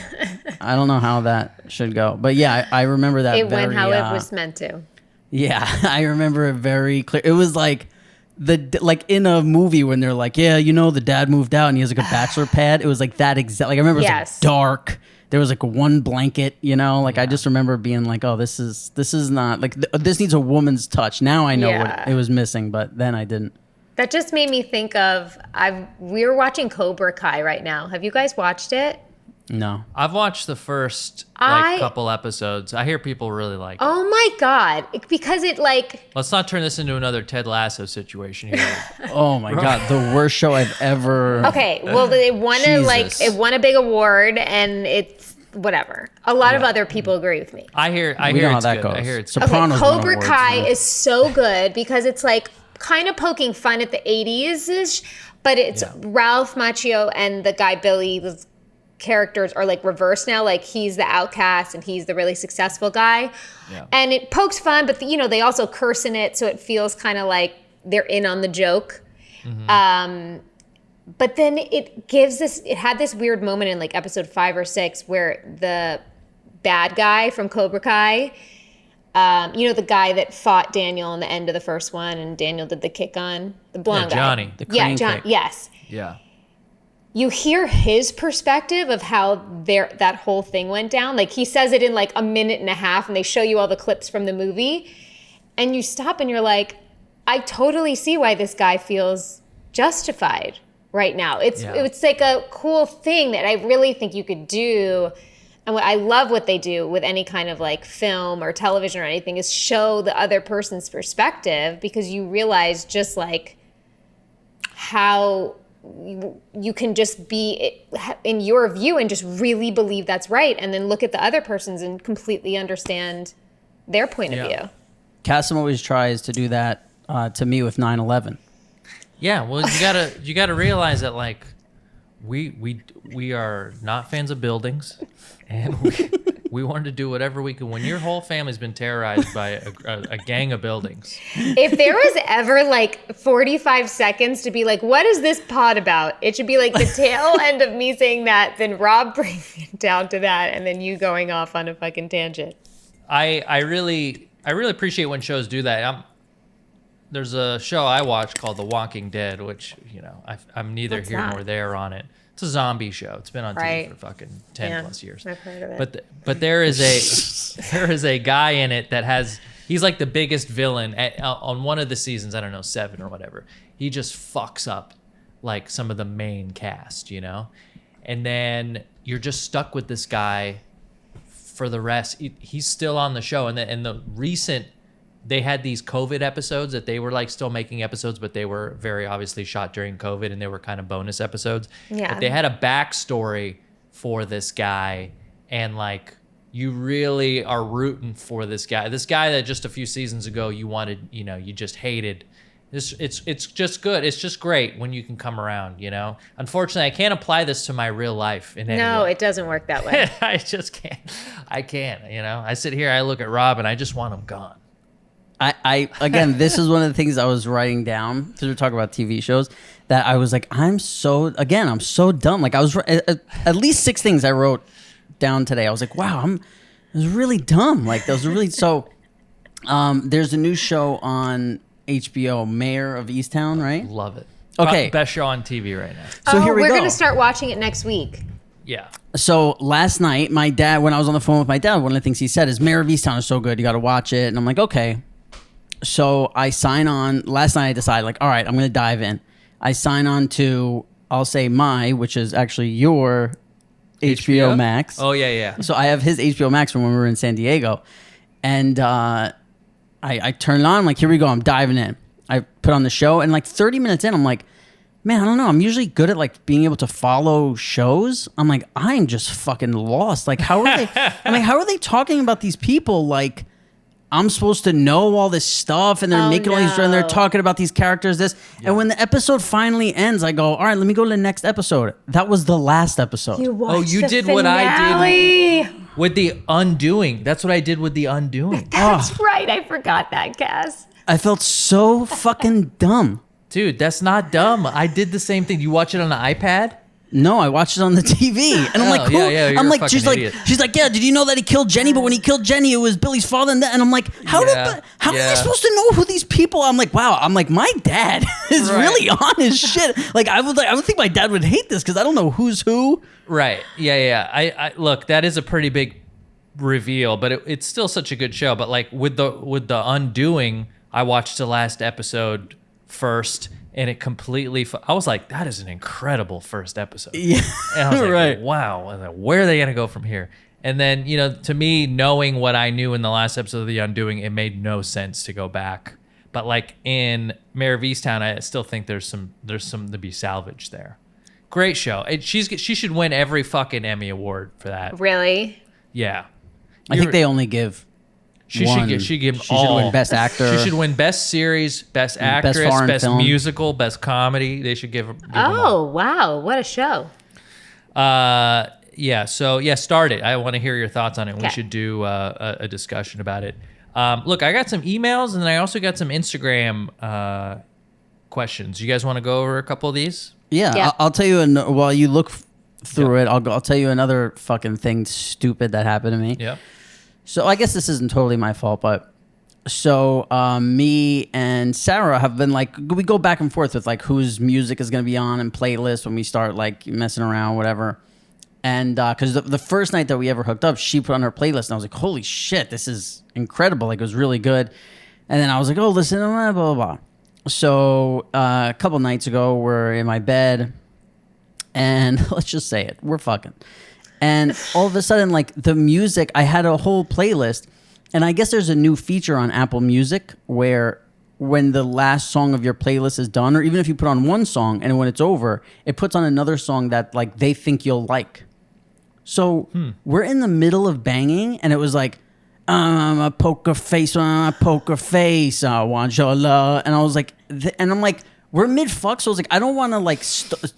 I don't know how that should go. But yeah, I remember that. It went how it was meant to. Yeah, I remember it very clear. It was like like in a movie when they're like, yeah, the dad moved out and he has like a bachelor pad. It was like that exact. Like I remember it was like dark. There was like one blanket, I just remember being like, oh, this is not like this needs a woman's touch. Now I know what it was missing, but then I didn't. That just made me think of, we're watching Cobra Kai right now. Have you guys watched it? No. I've watched the first couple episodes. I hear people really like it. Oh my God. Because it like... Let's not turn this into another Ted Lasso situation here. Oh my God. The worst show I've ever... Okay. Well, it won a big award, and it's whatever. A lot of other people agree with me. I hear know it's how that good. goes. I hear it's Sopranos won Cobra awards, Kai is so good because it's like kind of poking fun at the 80s-ish, but it's Ralph Macchio and the guy Billy characters are like reversed now. Like he's the outcast and he's the really successful guy. Yeah. And it pokes fun, but they also curse in it. So it feels kind of like they're in on the joke. Mm-hmm. But then it had this weird moment in like episode 5 or 6 where the bad guy from Cobra Kai, the guy that fought Daniel in the end of the first one, and Daniel did the kick on, the blonde guy. Johnny. The crane kick. Yes. Yeah. You hear his perspective of how that whole thing went down. Like he says it in like a minute and a half, and they show you all the clips from the movie, and you stop and you're like, I totally see why this guy feels justified right now. It's like a cool thing that I really think you could do. And I love what they do with any kind of like film or television or anything is show the other person's perspective, because you realize just like how you can just be in your view and just really believe that's right, and then look at the other person's and completely understand their point of view. Cassim always tries to do that to me with 9/11. Yeah, well, you gotta realize that like we are not fans of buildings, and we wanted to do whatever we could. When your whole family's been terrorized by a gang of buildings. If there was ever like 45 seconds to be like, what is this pod about? It should be like the tail end of me saying that, then Rob bringing it down to that, and then you going off on a fucking tangent. I really appreciate when shows do that. There's a show I watch called The Walking Dead, which, I'm neither What's here that? nor there on it. It's a zombie show. It's been on TV for fucking 10 plus years. I've heard of it. But there is a guy in it that he's like the biggest villain on one of the seasons, I don't know, 7 or whatever. He just fucks up like some of the main cast, And then you're just stuck with this guy for the rest. He's still on the show, and the recent, they had these COVID episodes that they were like still making episodes, but they were very obviously shot during COVID, and they were kind of bonus episodes. Yeah. But they had a backstory for this guy, and like you really are rooting for this guy. This guy that just a few seasons ago you wanted, you just hated. It's just good. It's just great when you can come around, Unfortunately, I can't apply this to my real life in any way. It doesn't work that way. I just can't. I can't, I sit here, I look at Rob, and I just want him gone. I again, this is one of the things I was writing down because we're talking about TV shows, that I was like, I'm so dumb. Like I was at least 6 things I wrote down today. I was like, wow, I was really dumb. Like those are really so. There's a new show on HBO, Mayor of Easttown, right? Love it. Okay, best show on TV right now. So here we go. We're gonna start watching it next week. Yeah. So last night, my dad, when I was on the phone with my dad, one of the things he said is, Mayor of Easttown is so good, you got to watch it. And I'm like, okay. So I sign on. Last night I decided, like, all right, I'm going to dive in. I sign on to, I'll say which is actually your HBO Max. Oh, yeah. So I have his HBO Max from when we were in San Diego. And I turn it on. I'm like, here we go. I'm diving in. I put on the show. And like 30 minutes in, I'm like, man, I don't know. I'm usually good at like being able to follow shows. I'm like, I'm just fucking lost. Like, how are they? I'm like, how are they talking about these people? Like, I'm supposed to know all this stuff, and they're making all these, and they're talking about these characters. And when the episode finally ends, I go, all right, let me go to the next episode. That was the last episode. You did finale. what I did with The Undoing. That's what I did with The Undoing. That's right. I forgot that, Cass. I felt so fucking dumb. Dude, that's not dumb. I did the same thing. You watch it on an iPad? No, I watched it on the TV, and I'm like, who? Yeah, you're I'm a like, fucking idiot. she's like, yeah. Did you know that he killed Jenny? But when he killed Jenny, it was Billy's father. And I'm like, how am I supposed to know who these people? I'm like, wow. I'm like, my dad is really on his shit. Like, I would think my dad would hate this because I don't know who's who. Right. Yeah. I look, that is a pretty big reveal, but it's still such a good show. But like with the Undoing, I watched the last episode first. And it completely, I was like, that is an incredible first episode. Yeah. And I was like, right. wow, I was like, where are they going to go from here? And then, to me, knowing what I knew in the last episode of The Undoing, it made no sense to go back. But like in Mayor of Easttown, I still think there's some to be salvaged there. Great show. She should win every fucking Emmy award for that. Really? Yeah. I think they only give She one. should give She all. should win Best Actor. She should win Best Series, Best Actress, Best Film. Musical, Best Comedy. They should give them all. Oh, wow. What a show. Yeah. So start it. I want to hear your thoughts on it. We Okay. should do a discussion about it. Look, I got some emails and then I also got some Instagram questions. You guys want to go over a couple of these? Yeah, Yeah. I'll tell you. While you look through it, I'll tell you another fucking thing stupid that happened to me. Yeah. So I guess this isn't totally my fault, but so me and Sarah have been like, we go back and forth with like whose music is going to be on and playlists when we start like messing around, whatever. And because the first night that we ever hooked up, she put on her playlist and I was like, holy shit, this is incredible. Like it was really good. And then I was like, oh, listen, blah, blah, blah. So a couple nights ago, we're in my bed and let's just say it, we're fucking. And all of a sudden, like the music, I had a whole playlist. And I guess there's a new feature on Apple Music where when the last song of your playlist is done, or even if you put on one song and when it's over, it puts on another song that like they think you'll like. So we're in the middle of banging and it was like, a poker face, want your love. And I was like, and I'm like, we're mid fuck. So I was like, I don't want to like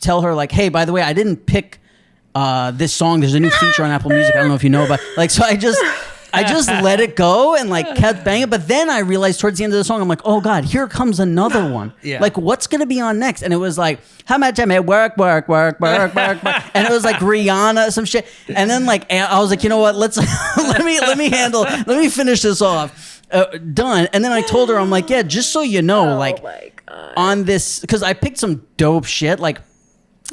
tell her like, hey, by the way, I didn't pick this song. There's a new feature on Apple Music. I don't know if you know, but like, so I just let it go and like kept banging. But then I realized towards the end of the song, I'm like, oh God, here comes another one. Yeah. Like what's going to be on next? And it was like, how much I made work. And it was like Rihanna, some shit. And then like, I was like, you know what? Let's, let me finish this off. Done. And then I told her, I'm like, yeah, just so you know, like on this, cause I picked some dope shit. Like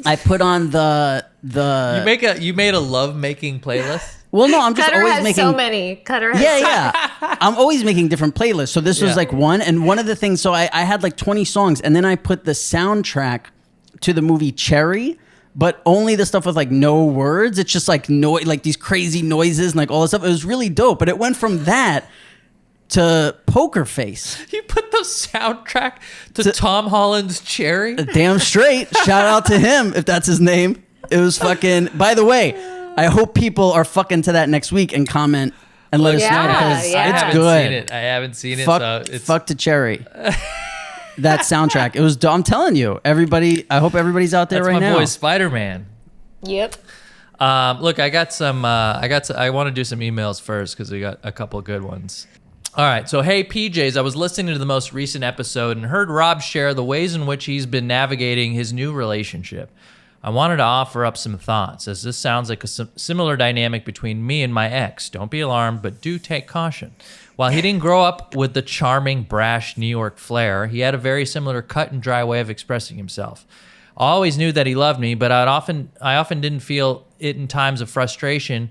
I put on the You made a love making playlist? Well, no, I'm just Cutter always has making so many. Cutter has yeah. I'm always making different playlists. So this was like one. And one of the things, so I had like 20 songs and then I put the soundtrack to the movie Cherry, but only the stuff with like no words. It's just like like these crazy noises and like all this stuff. It was really dope. But it went from that to Poker Face. You put the soundtrack to Tom Holland's Cherry? Damn straight. Shout out to him if that's his name. It was fucking, by the way, I hope people are fucking to that next week and comment and let us know because it's good. I haven't seen it. Fuck, So it's fuck to Cherry. That soundtrack. It was. I'm telling you, everybody. I hope everybody's out there that's right my now. boy Spider-Man. Yep. Look, I got some. I want to do some emails first because we got a couple good ones. All right. So, hey, PJs, I was listening to the most recent episode and heard Rob share the ways in which he's been navigating his new relationship. I wanted to offer up some thoughts, as this sounds like a similar dynamic between me and my ex. Don't be alarmed, but do take caution. While he didn't grow up with the charming, brash New York flair, he had a very similar cut and dry way of expressing himself. I always knew that he loved me, but I often didn't feel it in times of frustration,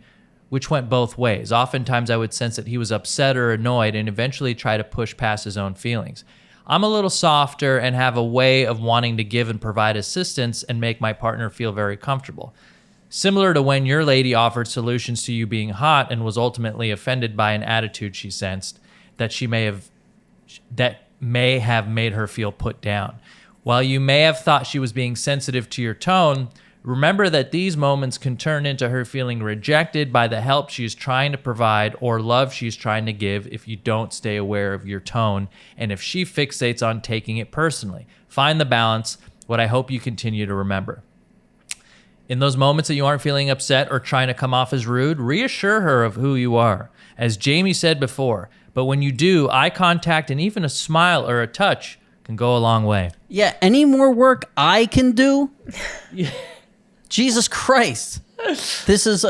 which went both ways. Oftentimes I would sense that he was upset or annoyed and eventually try to push past his own feelings. I'm a little softer and have a way of wanting to give and provide assistance and make my partner feel very comfortable. Similar to when your lady offered solutions to you being hot and was ultimately offended by an attitude she sensed that may have made her feel put down. While you may have thought she was being sensitive to your tone, remember that these moments can turn into her feeling rejected by the help she's trying to provide or love she's trying to give if you don't stay aware of your tone and if she fixates on taking it personally. Find the balance, what I hope you continue to remember. In those moments that you aren't feeling upset or trying to come off as rude, reassure her of who you are. As Jamie said before, but when you do, eye contact and even a smile or a touch can go a long way. Yeah, any more work I can do? Jesus Christ. This is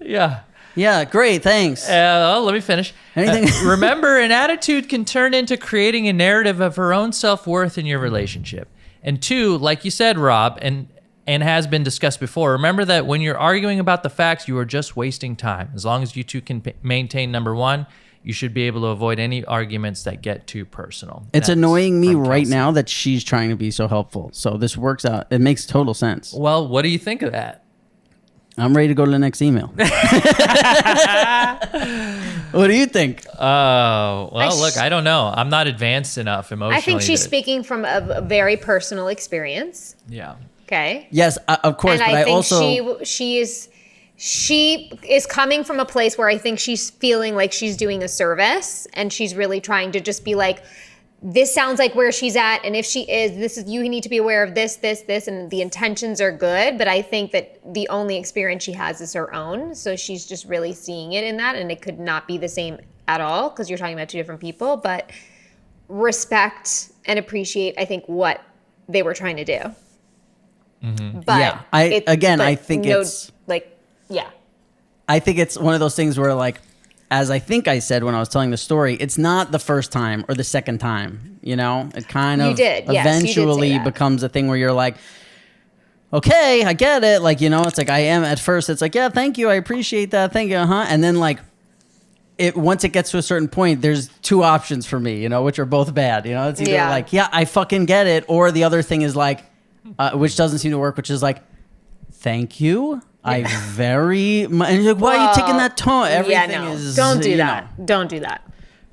Yeah, great, thanks. Let me finish. Anything? Remember, an attitude can turn into creating a narrative of her own self-worth in your relationship. And two, like you said, Rob, and has been discussed before, remember that when you're arguing about the facts, you are just wasting time. As long as you two can maintain number one, you should be able to avoid any arguments that get too personal. It's annoying me right Kelsey. now that she's trying to be so helpful. So this works out. It makes total sense. Well, what do you think of that? I'm ready to go to the next email. What do you think? Oh, well, look, I don't know. I'm not advanced enough emotionally. I think she's speaking from a very personal experience. Yeah. Okay. Yes, of course, And but I think also she is coming from a place where I think she's feeling like she's doing a service and she's really trying to just be like, this sounds like where she's at, and if she is, this is, you need to be aware of this, and the intentions are good, but I think that the only experience she has is her own, so she's just really seeing it in that, and it could not be the same at all, because you're talking about two different people, but respect and appreciate, I think, what they were trying to do. Mm-hmm. But yeah, I think it's one of those things where, like, as I think I said when I was telling the story, it's not the first time or the second time, you know? It kind of eventually becomes a thing where you're like, okay, I get it. Like, you know, it's like I am at first. It's like, yeah, thank you. I appreciate that. Thank you. And then, like, once it gets to a certain point, there's two options for me, you know, which are both bad. You know, it's either like, yeah, I fucking get it. Or the other thing is like, which doesn't seem to work, which is like, thank you. I very much. And you're like, why are you taking that tone? Everything is. Don't do that. Don't do that.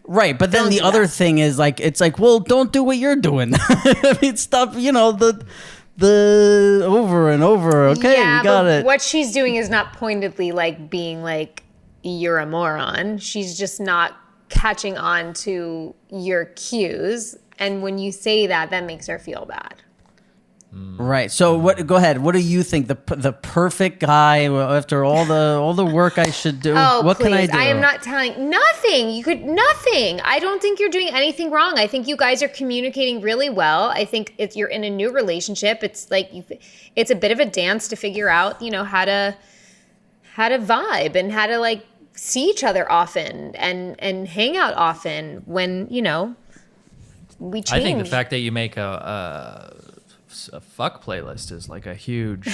Right, but then the other thing is like, it's like, well, don't do what you're doing. I mean, stop. You know, the over and over. Okay, we got it. What she's doing is not pointedly like being like, you're a moron. She's just not catching on to your cues, and when you say that, that makes her feel bad. Right. So go ahead. What do you think the perfect guy after all the work I should do? Oh, what please. can I do? I am not telling nothing. Nothing. I don't think you're doing anything wrong. I think you guys are communicating really well. I think you're in a new relationship. It's like it's a bit of a dance to figure out, you know, how to vibe and how to like see each other often and hang out often when, you know, we change. I think the fact that you make a fuck playlist is like a huge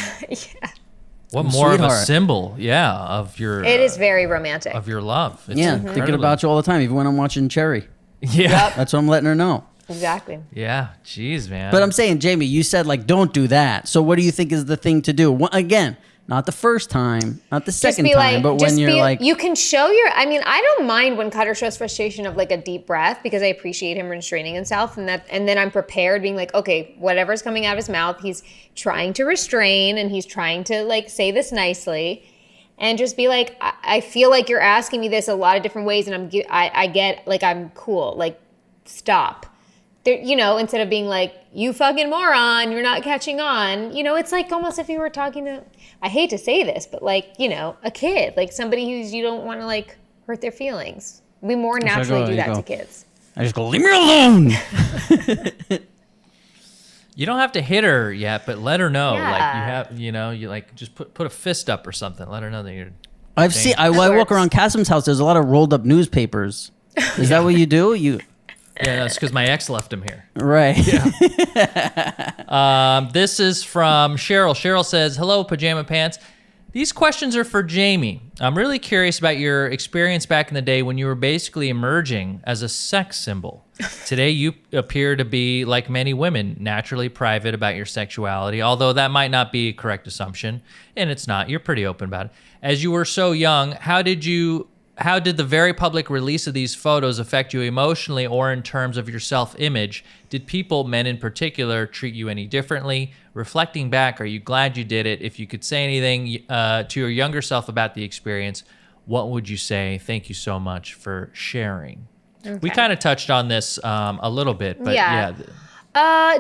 what more Sweetheart. of a symbol of your it is very romantic of your love. It's thinking about you all the time even when I'm watching Cherry. That's what I'm letting her know. Exactly. Yeah, jeez, man. But I'm saying, Jamie, you said like don't do that, so what do you think is the thing to do? Again, not the first time, not the second time, but when you're like... You can show I mean, I don't mind when Cutter shows frustration of like a deep breath because I appreciate him restraining himself and then I'm prepared being like, okay, whatever's coming out of his mouth, he's trying to restrain and he's trying to like say this nicely and just be like, I feel like you're asking me this a lot of different ways and I get like, I'm cool, like stop. There, you know, instead of being like, you fucking moron, you're not catching on. You know, it's like almost if you were talking to, I hate to say this, but like, you know, a kid, like somebody who's, you don't want to like hurt their feelings. We more naturally do that to kids. I just go, leave me alone. You don't have to hit her yet, but let her know. Yeah. Like you have, you know, you like just put a fist up or something. Let her know that you're. I've seen. I walk around Kasim's house. There's a lot of rolled up newspapers. Is that what you do? Yeah, that's because my ex left him here. Right. Yeah. This is from Cheryl. Cheryl says, "Hello, Pajama Pants. These questions are for Jamie. I'm really curious about your experience back in the day when you were basically emerging as a sex symbol. Today, you appear to be, like many women, naturally private about your sexuality, although that might not be a correct assumption, and it's not. You're pretty open about it. As you were so young, how did the very public release of these photos affect you emotionally or in terms of your self-image? Did people, men in particular, treat you any differently? Reflecting back, are you glad you did it? If you could say anything to your younger self about the experience, what would you say? Thank you so much for sharing." Okay. We kind of touched on this a little bit, but yeah.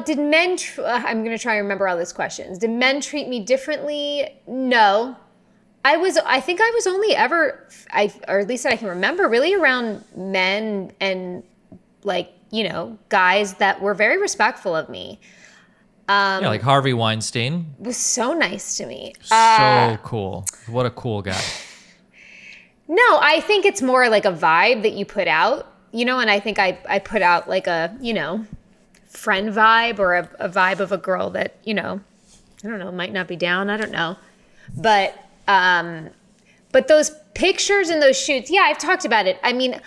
Did men, I'm going to try and remember all these questions. Did men treat me differently? No. I think I was only ever, or at least that I can remember, really around men and like, you know, guys that were very respectful of me. Like Harvey Weinstein. Was so nice to me. So cool. What a cool guy. No, I think it's more like a vibe that you put out, you know, and I think I put out like a, you know, friend vibe or a vibe of a girl that, you know, I don't know, might not be down. I don't know. But those pictures and those shoots, yeah, I've talked about it. I mean,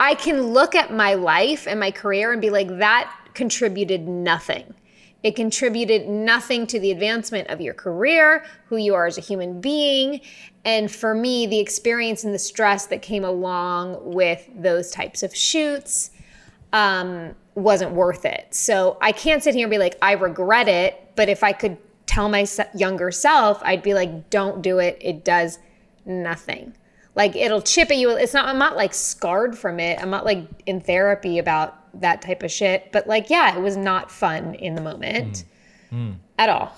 I can look at my life and my career and be like, that contributed nothing. It contributed nothing to the advancement of your career, who you are as a human being. And for me, the experience and the stress that came along with those types of shoots wasn't worth it. So I can't sit here and be like, I regret it. But if I could tell my younger self, I'd be like, don't do it. It does nothing. Like it'll chip at you. I'm not like scarred from it. I'm not like in therapy about that type of shit. But like, yeah, it was not fun in the moment at all.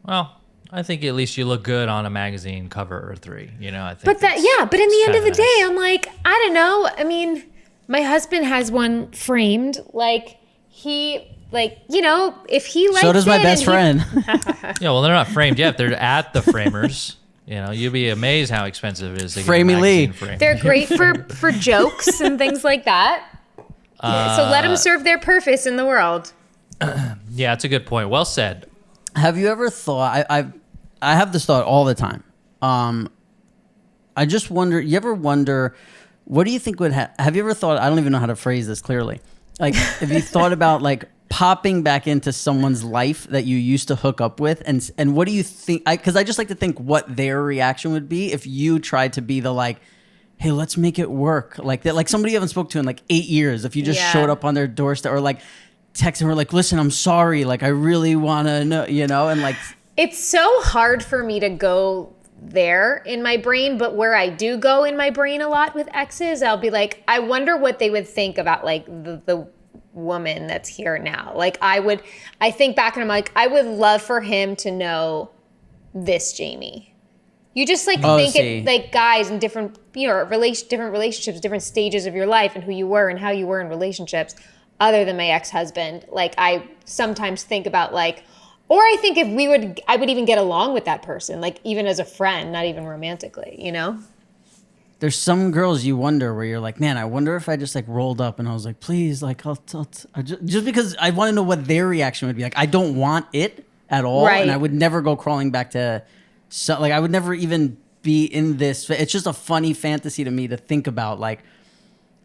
Well, I think at least you look good on a magazine cover or 3. You know, I think. But in the end of the day, I'm like, I don't know. I mean, my husband has one framed. Like he, like, you know, if he likes it. So does my best friend. Yeah, well, they're not framed yet. They're at the framers. You know, you'll be amazed how expensive it is to get a magazine framed. They're great for jokes and things like that. Yeah, so let them serve their purpose in the world. Yeah, it's a good point. Well said. Have you ever thought? I have this thought all the time. I just wonder. You ever wonder? What do you think would have you ever thought? I don't even know how to phrase this clearly. Like, if you thought about like popping back into someone's life that you used to hook up with, and what do you think? Because I just like to think what their reaction would be if you tried to be the like, hey, let's make it work, like that, like somebody you haven't spoke to in like 8 years. If you just showed up on their doorstep or like text them, or like, listen, I'm sorry, like I really want to know, you know, and like it's so hard for me to go there in my brain, but where I do go in my brain a lot with exes, I'll be like, I wonder what they would think about like the woman that's here now. Like I think back and I'm like, I would love for him to know this Jamie. You just like it like guys in different, you know, different relationships, different stages of your life and who you were and how you were in relationships other than my ex-husband. Like I sometimes think about like, or I think if I would even get along with that person, like even as a friend, not even romantically, you know? There's some girls you wonder where you're like, man, I wonder if I just like rolled up and I was like, please, like, just because I want to know what their reaction would be. Like, I don't want it at all. Right. And I would never go crawling back to, like, I would never even be in this. It's just a funny fantasy to me to think about, like,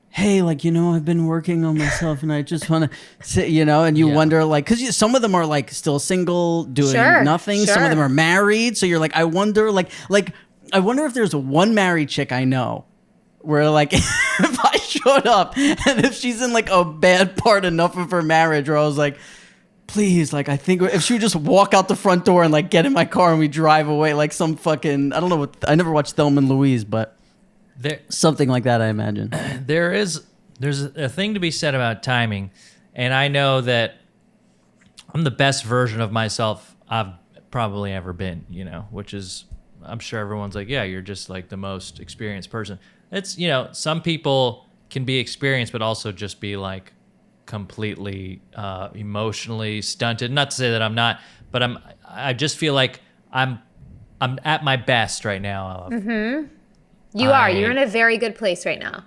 hey, like, you know, I've been working on myself and I just want to sit, you know, and you wonder, like, because some of them are like still single, doing nothing. Sure. Some of them are married. So you're like, I wonder, I wonder if there's one married chick I know where, like, if I showed up and if she's in like a bad part enough of her marriage, where I was like, please, like, I think if she would just walk out the front door and like get in my car and we drive away, like some fucking, I don't know I never watched Thelma and Louise, but something like that, I imagine. There's a thing to be said about timing, and I know that I'm the best version of myself I've probably ever been, you know, which is, I'm sure everyone's like, yeah, you're just like the most experienced person. It's, you know, some people can be experienced, but also just be like completely emotionally stunted. Not to say that I'm not, but I just feel like I'm at my best right now. Mm-hmm. You're in a very good place right now.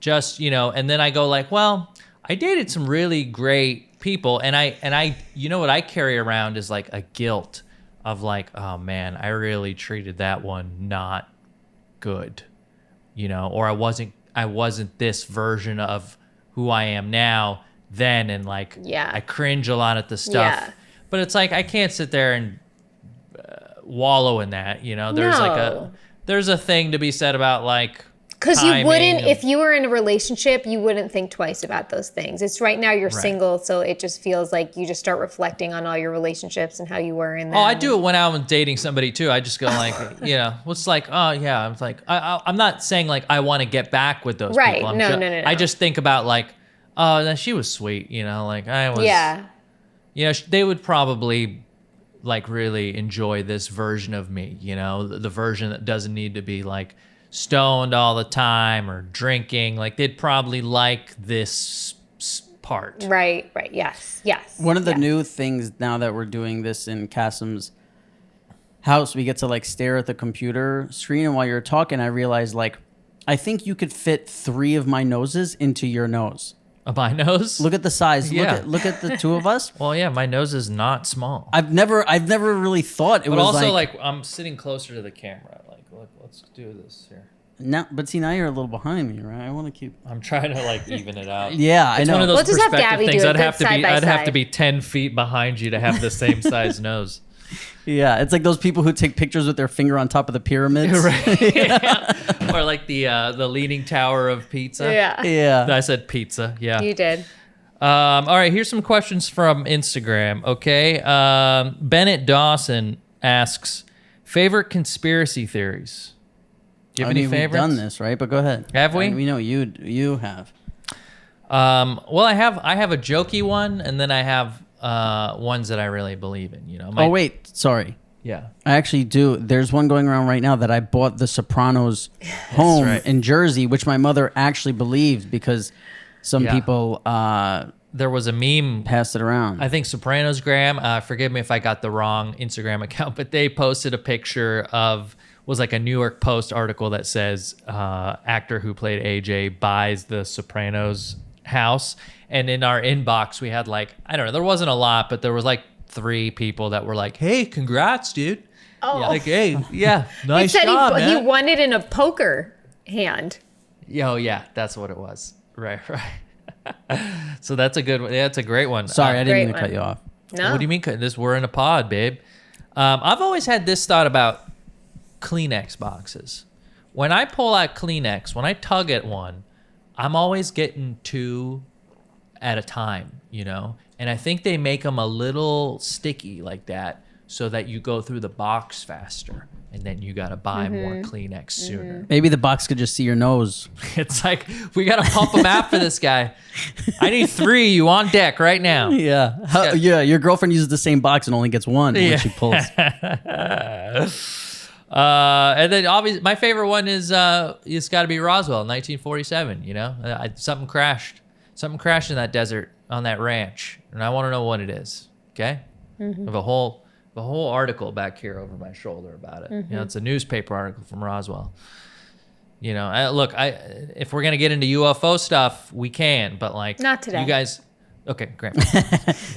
Just, you know, and then I go like, well, I dated some really great people, and I you know what I carry around is like a guilt of like, oh man, I really treated that one not good, you know, or I wasn't this version of who I am now then, and like, I cringe a lot at the stuff, but it's like I can't sit there and wallow in that, you know. There's a thing to be said about like, because you wouldn't, if you were in a relationship, you wouldn't think twice about those things. It's right now you're single, so it just feels like you just start reflecting on all your relationships and how you were in them. Oh, I do it when I'm dating somebody too. I just go like, you know, it's like, oh yeah, I'm like, I'm not saying like I want to get back with those people. No. I just think about like, oh, she was sweet, you know, like I was, you know, they would probably like really enjoy this version of me, you know, the version that doesn't need to be like stoned all the time or drinking. Like they'd probably like this part. Right. Yes. One of the new things now that we're doing this in Kasim's house, we get to like stare at the computer screen, and while you're talking, I realized like, I think you could fit 3 of my noses into your nose. My nose? Look at the size. Yeah. Look at the two of us. Well, yeah, my nose is not small. I've never really thought it was also like I'm sitting closer to the camera. Like, let's do this here. Now, but see, now you're a little behind me, right? I want to keep. I'm trying to like even it out. Yeah, it's I know. one of those we'll perspective just have Gabby things. Do I'd have to be 10 feet behind you to have the same size nose. Yeah, it's like those people who take pictures with their finger on top of the pyramids. Right. Yeah. Or like the leaning tower of pizza. Yeah. I said pizza. Yeah. You did. All right, here's some questions from Instagram, okay? Bennett Dawson asks, favorite conspiracy theories? Do you have any favorites? We've done this, right? But go ahead. Have we? We know you have. Well, I have a jokey one, and then I have ones that I really believe in. You know. Oh wait, sorry. Yeah. I actually do. There's one going around right now that I bought The Sopranos home in Jersey, which my mother actually believed because some people there was a meme passed it around. I think Sopranos Graham, forgive me if I got the wrong Instagram account, but they posted a picture was like a New York Post article that says actor who played AJ buys the Sopranos house. And in our inbox, we had like, I don't know, there wasn't a lot, but there was like 3 people that were like, hey, congrats, dude. Oh. Yeah, like, hey, yeah, nice he said job, man. he won it in a poker hand. Oh, yeah, that's what it was. Right. So that's a good one. Yeah, it's a great one. Sorry, I didn't mean to Great cut one. you off. No. What do you mean? We're in a pod, babe. I've always had this thought about Kleenex boxes. When I pull out Kleenex, when I tug at one, I'm always getting 2 at a time, you know? And I think they make them a little sticky like that so that you go through the box faster. And then you got to buy more Kleenex sooner. Maybe the box could just see your nose. It's like, we got to pump them out for this guy. I need 3. You on deck right now. Yeah. Your girlfriend uses the same box and only gets one when she pulls. And then obviously my favorite one is it's got to be Roswell, 1947. You know, something crashed in that desert on that ranch, and I want to know what it is. Okay, I have a whole article back here over my shoulder about it. You know, it's a newspaper article from Roswell. You know, if we're gonna get into UFO stuff, we can, but like not today. You guys, okay, great.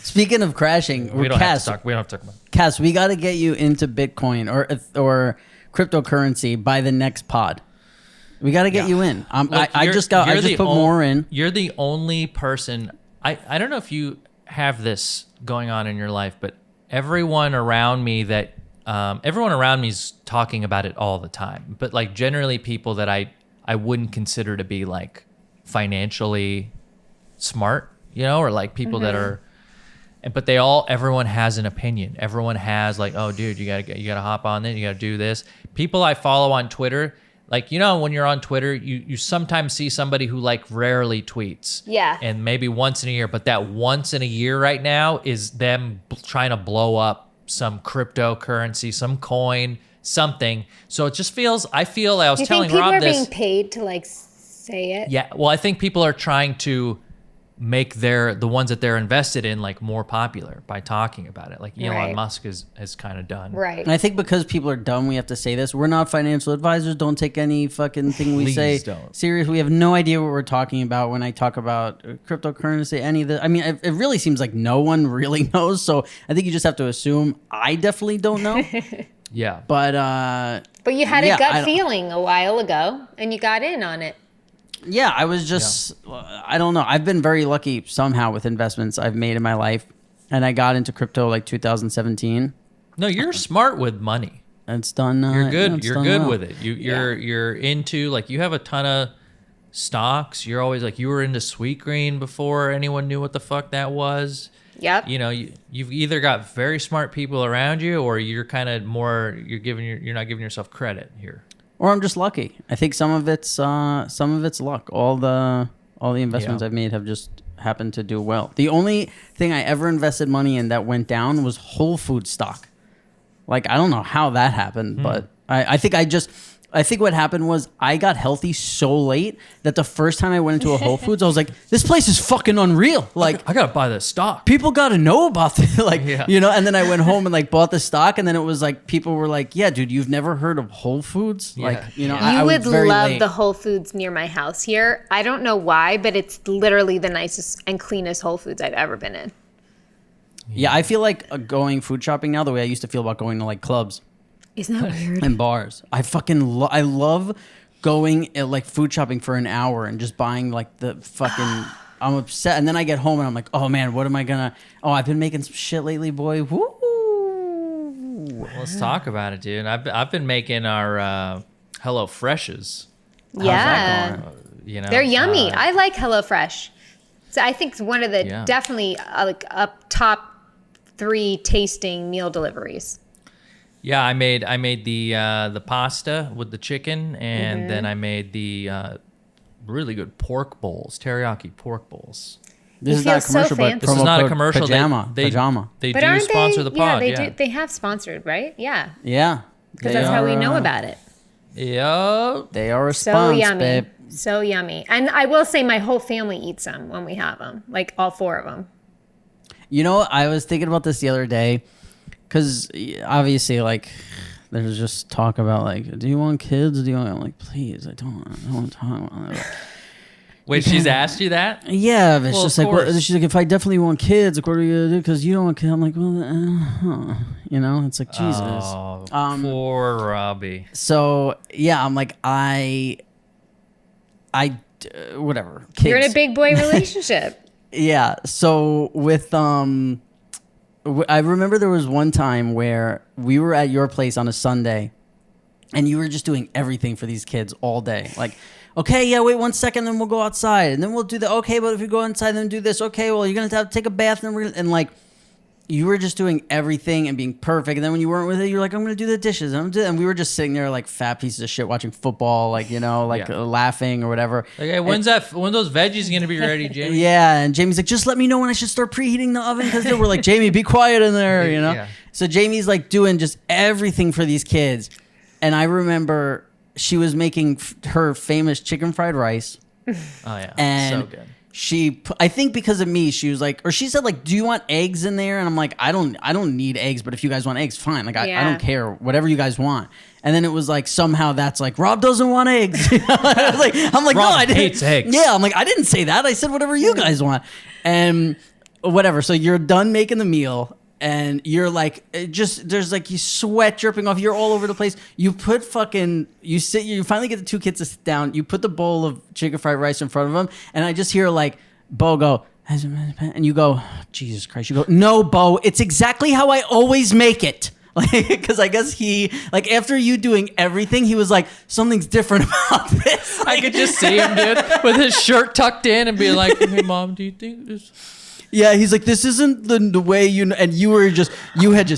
Speaking of crashing, we don't have to talk about it. Cass, we got to get you into Bitcoin or cryptocurrency by the next pod. We got to get you in. I just put more in. You're the only person. I don't know if you have this going on in your life, but everyone around me is talking about it all the time. But like generally people that I wouldn't consider to be like financially smart, you know, or like people that are. But everyone has an opinion. Everyone has like, oh, dude, you gotta hop on this. You gotta do this. People I follow on Twitter, like, you know, when you're on Twitter, you sometimes see somebody who like rarely tweets. Yeah. And maybe once in a year, but that once in a year right now is them trying to blow up some cryptocurrency, some coin, something. So it just feels. I was telling Rob this. Do you think people are being paid to like say it? Yeah. Well, I think people are trying to make the ones that they're invested in like more popular by talking about it, like Elon Musk has kind of done. Right. And I think because people are dumb, we have to say this. We're not financial advisors. Don't take any fucking thing we say serious. We have no idea what we're talking about when I talk about cryptocurrency, any of the. I mean, it really seems like no one really knows. So I think you just have to assume. I definitely don't know. Yeah. But you had a gut feeling a while ago, and you got in on it. Yeah, I was just, I don't know. I've been very lucky somehow with investments I've made in my life. And I got into crypto like 2017. No, you're smart with money. It's done. You're good. Yeah, You're good with it. You're into, like, you have a ton of stocks. You're always like, you were into Sweetgreen before anyone knew what the fuck that was. Yep. You know, you've either got very smart people around you, or you're kind of more, you're not giving yourself credit here. Or I'm just lucky. I think some of it's luck. All the investments I've made have just happened to do well. The only thing I ever invested money in that went down was Whole Foods stock. Like, I don't know how that happened, but I think what happened was I got healthy so late that the first time I went into a Whole Foods, I was like, this place is fucking unreal. Like, I gotta buy this stock. People gotta know about this. Like, you know, and then I went home and like bought the stock, and then it was like, people were like, yeah, dude, you've never heard of Whole Foods? Yeah. Like, you know, You I would was very love late. the Whole Foods near my house here. I don't know why, but it's literally the nicest and cleanest Whole Foods I've ever been in. Yeah, I feel like going food shopping now the way I used to feel about going to like clubs. Isn't that weird? And bars. I fucking I love going like food shopping for an hour and just buying like the fucking. I'm upset, and then I get home and I'm like, oh man, what am I gonna? Oh, I've been making some shit lately, boy. Woo! Let's talk about it, dude. I've been making our Hello Freshes. Yeah, You know, they're yummy. I like HelloFresh. So I think it's one of the definitely like up top 3 tasting meal deliveries. Yeah, I made the pasta with the chicken, and then I made the really good pork bowls, teriyaki pork bowls. This is feel not a commercial, so but fancy. This is not a promo code commercial. Pajama. Pajama. They But do aren't sponsor the pod. They Yeah, do. They have sponsored, right? Yeah, Yeah. because They that's how we are, know about it. Yeah. They are a So sponsor, yummy. babe. So yummy. And I will say my whole family eats them when we have them, like all 4 of them. You know, I was thinking about this the other day, because obviously, like, there's just talk about, like, do you want kids? I'm like, please, I don't want to talk about that. Wait, she's asked you that? Yeah, but it's Well, just of like, what, course. she's like, if I definitely want kids, like, what are you gonna do? Because you don't want kids. I'm like, well, you know, it's like, Jesus. Oh, poor Robbie. So yeah, I'm like, whatever. Kids. You're in a big boy relationship. Yeah. So with I remember there was one time where we were at your place on a Sunday, and you were just doing everything for these kids all day. Like, okay, yeah, wait 1 second, then we'll go outside, and then we'll do that. Okay, but if we go inside, then do this. Okay, well, you're gonna have to take a bath, and like, you were just doing everything and being perfect. And then when you weren't with it, you're like, I'm gonna do the dishes, and we were just sitting there like fat pieces of shit watching football, like, you know, like Yeah. laughing or whatever. Like, hey, when's those veggies gonna be ready, Jamie? Yeah, and Jamie's like, just let me know when I should start preheating the oven, because we're like, Jamie, be quiet in there, you know? Yeah. So Jamie's like doing just everything for these kids. And I remember she was making her famous chicken fried rice. Oh yeah, And so good. I think because of me, she was like, or she said like, do you want eggs in there? And I'm like, I don't need eggs, but if you guys want eggs, fine. Like, I don't care, whatever you guys want. And then it was like, somehow that's like, Rob doesn't want eggs. You know? I'm like, Rob no, I didn't. hates eggs. Yeah, I'm like, I didn't say that. I said whatever you guys want. And whatever. So you're done making the meal. And you're like, there's like, you sweat dripping off. You're all over the place. You finally get the 2 kids to sit down. You put the bowl of chicken fried rice in front of them. And I just hear like, Bo go, and you go, Jesus Christ. You go, no, Bo, it's exactly how I always make it. Like, because I guess he, like, after you doing everything, he was like, something's different about this. I could just see him, dude, with his shirt tucked in and be like, hey, Mom, do you think this... Yeah, he's like, this isn't the way you know, and you had just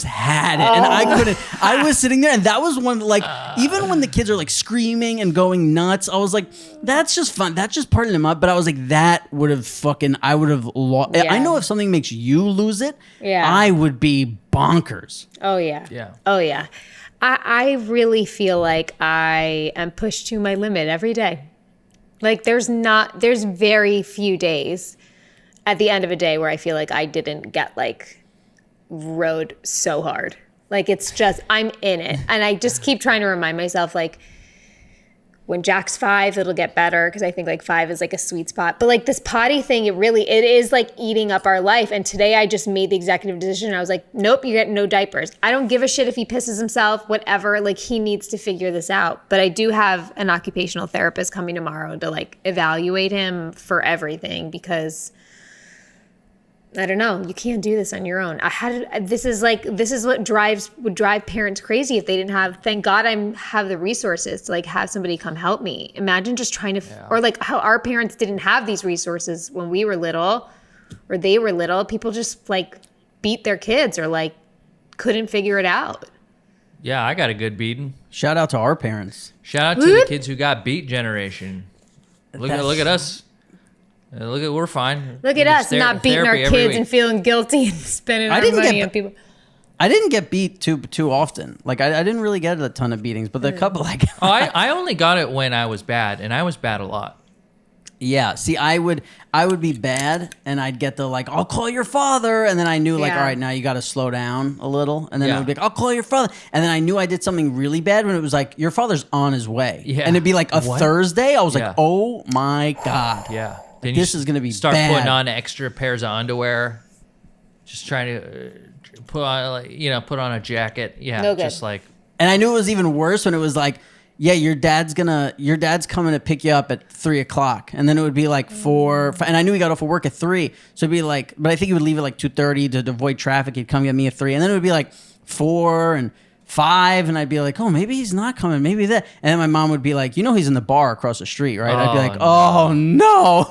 had it, and I couldn't. I was sitting there, and that was one, like, even when the kids are like screaming and going nuts, I was like, that's just fun. That's just parting them up. But I was like, I would have lost. Yeah. I know if something makes you lose it, Yeah. I would be bonkers. Oh yeah. Yeah. Oh yeah. I really feel like I am pushed to my limit every day. Like there's very few days at the end of a day where I feel like I didn't get like rode so hard. Like it's just, I'm in it. And I just keep trying to remind myself, like, when Jack's 5, it'll get better, because I think like 5 is like a sweet spot. But like this potty thing, it is like eating up our life. And today I just made the executive decision. I was like, nope, you get no diapers. I don't give a shit if he pisses himself, whatever. Like he needs to figure this out. But I do have an occupational therapist coming tomorrow to like evaluate him for everything, because I don't know. You can't do this on your own. This is what would drive parents crazy if they didn't have. Thank God I have the resources to like have somebody come help me. Imagine just trying to, or like how our parents didn't have these resources when we were little, or they were little. People just like beat their kids or like couldn't figure it out. Yeah, I got a good beating. Shout out to our parents. Shout out to the kids who got beat generation. Look at us. We're fine. Look at us not beating our kids and feeling guilty and spending our money on people. I didn't get beat too often. Like I didn't really get a ton of beatings, but the couple like I only got it when I was bad, and I was bad a lot. Yeah. See, I would be bad, and I'd get the like, I'll call your father, and then I knew like, all right, now you got to slow down a little, and then it would be like, I'll call your father, and then I knew I did something really bad when it was like, your father's on his way, and it'd be like a Thursday. I was like, oh my God, yeah. Then this is gonna be start bad. putting on extra pairs of underwear, just trying to put on a jacket. Yeah, no good. Just like. And I knew it was even worse when it was like, yeah, your dad's coming to pick you up at 3:00, and then it would be like 4, and I knew he got off of work at 3, so it'd be like, but I think he would leave at like 2:30 to avoid traffic. He'd come get me at 3, and then it would be like 4 and 5, and I'd be like, oh, maybe he's not coming, maybe that. And then my mom would be like, you know, he's in the bar across the street, right? I'd be like, oh no,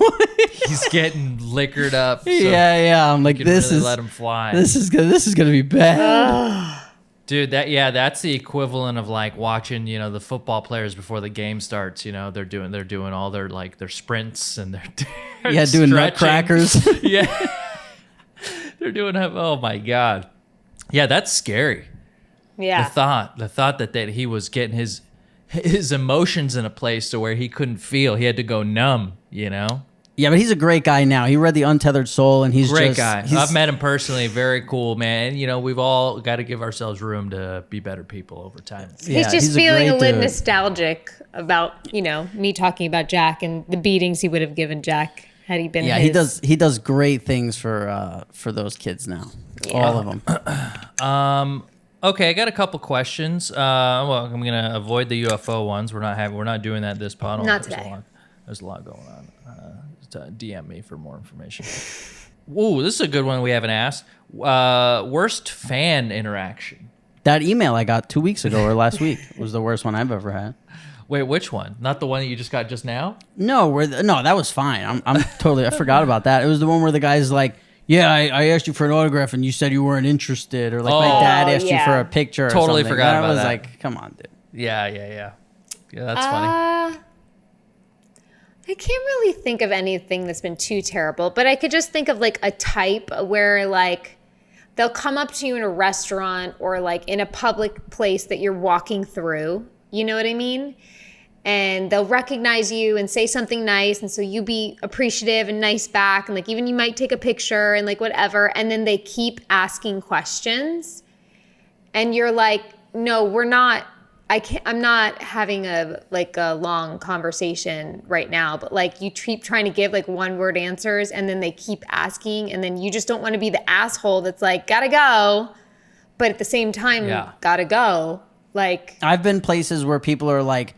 he's getting liquored up. So yeah. I'm like, this really is let him fly. This is gonna be bad. Dude, that's the equivalent of like watching, the football players before the game starts. They're doing all their their sprints and they're doing stretching. nutcrackers. Yeah, they're doing. Oh my god, yeah, that's scary. Yeah. The thought that he was getting his emotions in a place to where he couldn't feel. He had to go numb. Yeah, but he's a great guy now. He read The Untethered Soul, and he's great guy. I've met him personally. Very cool, man. And, we've all got to give ourselves room to be better people over time. He's just feeling a little nostalgic about, me talking about Jack and the beatings he would have given Jack had he been his. He does great things for those kids now. Yeah. All of them. Okay, I got a couple questions. Well, I'm gonna avoid the UFO ones. We're not doing that this pod. Not today. There's a lot going on. DM me for more information. Whoa, this is a good one we haven't asked. Worst fan interaction. That email I got 2 weeks ago or last week was the worst one I've ever had. Wait, which one? Not the one that you just got just now? No, that was fine. I'm totally. I forgot about that. It was the one where the guy's like, "Yeah, I asked you for an autograph and you said you weren't interested," or like my dad asked you for a picture. Totally or something. Forgot about that. I was like, "Come on, dude." Yeah. Yeah, that's funny. I can't really think of anything that's been too terrible, but I could just think of like a type where like they'll come up to you in a restaurant or like in a public place that you're walking through. You know what I mean? And they'll recognize you and say something nice. And so you be appreciative and nice back. And like, even you might take a picture and like whatever. And then they keep asking questions. And you're like, no, I'm not having a long conversation right now, but like you keep trying to give like one word answers and then they keep asking. And then you just don't want to be the asshole that's like, gotta go. But at the same time, gotta go. Like, I've been places where people are like,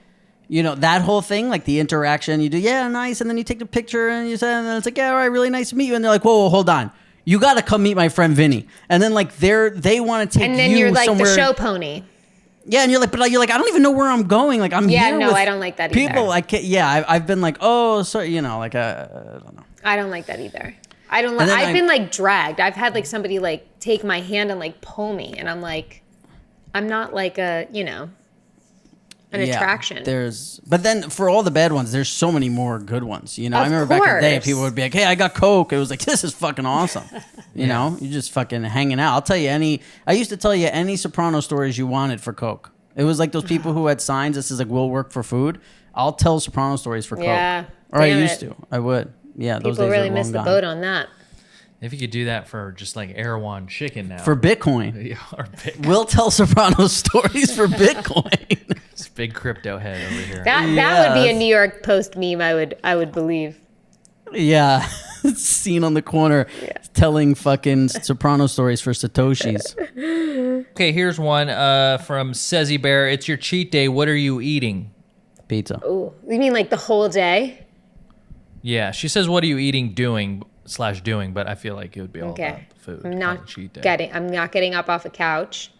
that whole thing, like the interaction, you do, yeah, nice. And then you take the picture and you say, and then it's like, yeah, all right, really nice to meet you. And they're like, whoa, hold on. You got to come meet my friend Vinny. And then like they want to take you somewhere. And then you're like the show pony. Yeah, and you're like, I don't even know where I'm going. Like, I'm here with I don't like that people. either. I can't, I've been like, oh, sorry, I don't know. I don't like that either. I've been like dragged. I've had like somebody like take my hand and like pull me, and I'm like, I'm not like an attraction. But then for all the bad ones, there's so many more good ones. I remember back in the day, people would be like, hey, I got Coke. It was like, this is fucking awesome. You know, you're just fucking hanging out. I used to tell you any Soprano stories you wanted for Coke. It was like those people who had signs that says like, we'll work for food. I'll tell Soprano stories for Coke. Yeah. Or I used to. I would. Yeah, those days people really are missed the long boat gone. on that. If you could do that for just like Erewhon chicken now. For Bitcoin. Yeah, or Bitcoin. We'll tell Soprano stories for Bitcoin. It's a big crypto head over here. That would be a New York Post meme, I would believe. Yeah. Scene on the corner telling fucking Soprano stories for Satoshis. Okay, here's one from Sezzy Bear. It's your cheat day. What are you eating? Pizza. Oh, you mean like the whole day? Yeah, she says, what are you eating doing, but I feel like it would be all about the food. I'm not cheat day. I'm not getting up off a couch.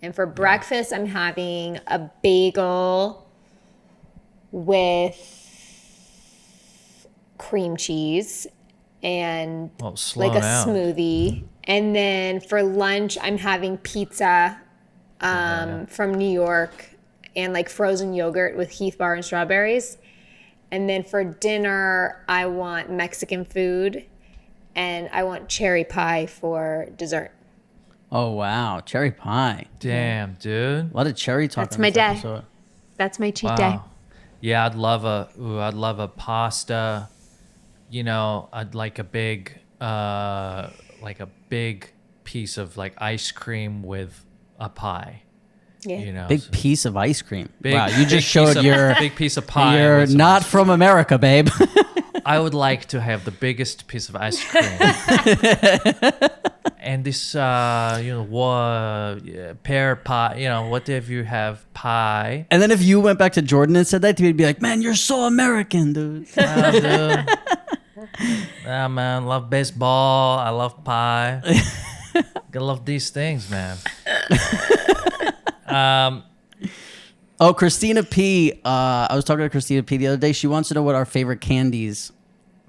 And for breakfast, I'm having a bagel with cream cheese and like a smoothie. And then for lunch, I'm having pizza from New York and like frozen yogurt with Heath Bar and strawberries. And then for dinner, I want Mexican food and I want cherry pie for dessert. Oh, wow. Cherry pie. Damn, dude. A lot of cherry talk. That's my day. Episode. That's my cheat day. Yeah, I'd love a pasta. I'd like a big piece of like ice cream with a pie. Yeah. Big piece of ice cream. Wow, you just showed your big piece of pie. You're not from America, babe. I would like to have the biggest piece of ice cream. And this, pear pie, what if you have pie? And then if you went back to Jordan and said that, he'd be like, man, you're so American, dude. Dude. Yeah, man, love baseball. I love pie. I love these things, man. Christina P. I was talking to Christina P. the other day. She wants to know what our favorite candies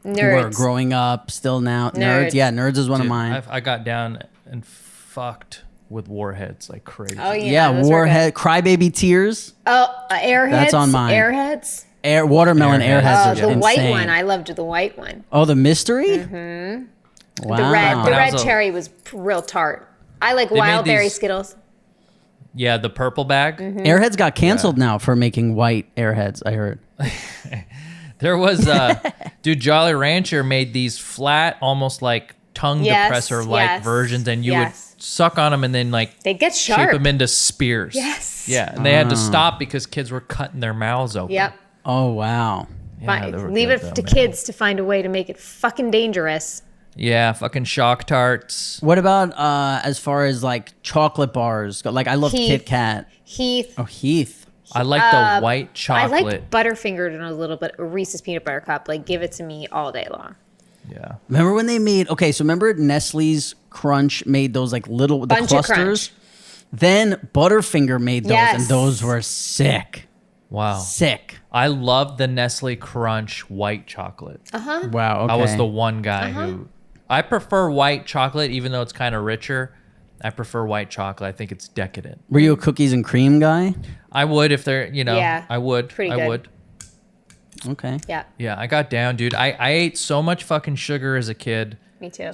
were growing up, still now. Nerds. Yeah, Nerds is one of mine. I got down and fucked with Warheads like crazy. Oh Yeah, those were Warhead, Crybaby Tears. good. Oh, Airheads. That's on mine. Airheads. Watermelon Airheads. Airheads Oh, are the insane. white one. I loved the white one. Oh, the mystery? Mm-hmm. Wow. The That red was a- cherry was real tart. I like made wild berry these- Skittles. Yeah, the purple bag. Airheads got canceled now for making white Airheads, I heard. There was, dude, Jolly Rancher made these flat, almost like tongue depressor like versions, and you would suck on them and then like They get shape sharp. them into spears. Yes. Yeah, and they had to stop because kids were cutting their mouths open. Yep. Oh, wow. Yeah, they were Leave good it though, to man. kids to find a way to make it fucking dangerous. Yeah, fucking shock tarts. What about as far as like chocolate bars? Like I love Heath. Kit Kat. Heath. Oh, Heath. I like the white I chocolate. like Butterfingered and a little bit of Reese's Peanut Butter Cup. Like, give it to me all day long. Yeah. Remember when they made, okay, so remember Nestle's Crunch made those like little, the Bunch of clusters? Then Butterfinger made those and Yes. those were sick. Wow. Sick. I love the Nestle Crunch white chocolate. Wow, okay. I was the one guy who I prefer white chocolate, even though it's kind of richer. I prefer white chocolate. I think it's decadent. Were you a cookies and cream guy? I would if they're, Yeah, I would. pretty I good. would. Okay. Yeah, Yeah, I got down, dude. I ate so much fucking sugar as a kid. me too.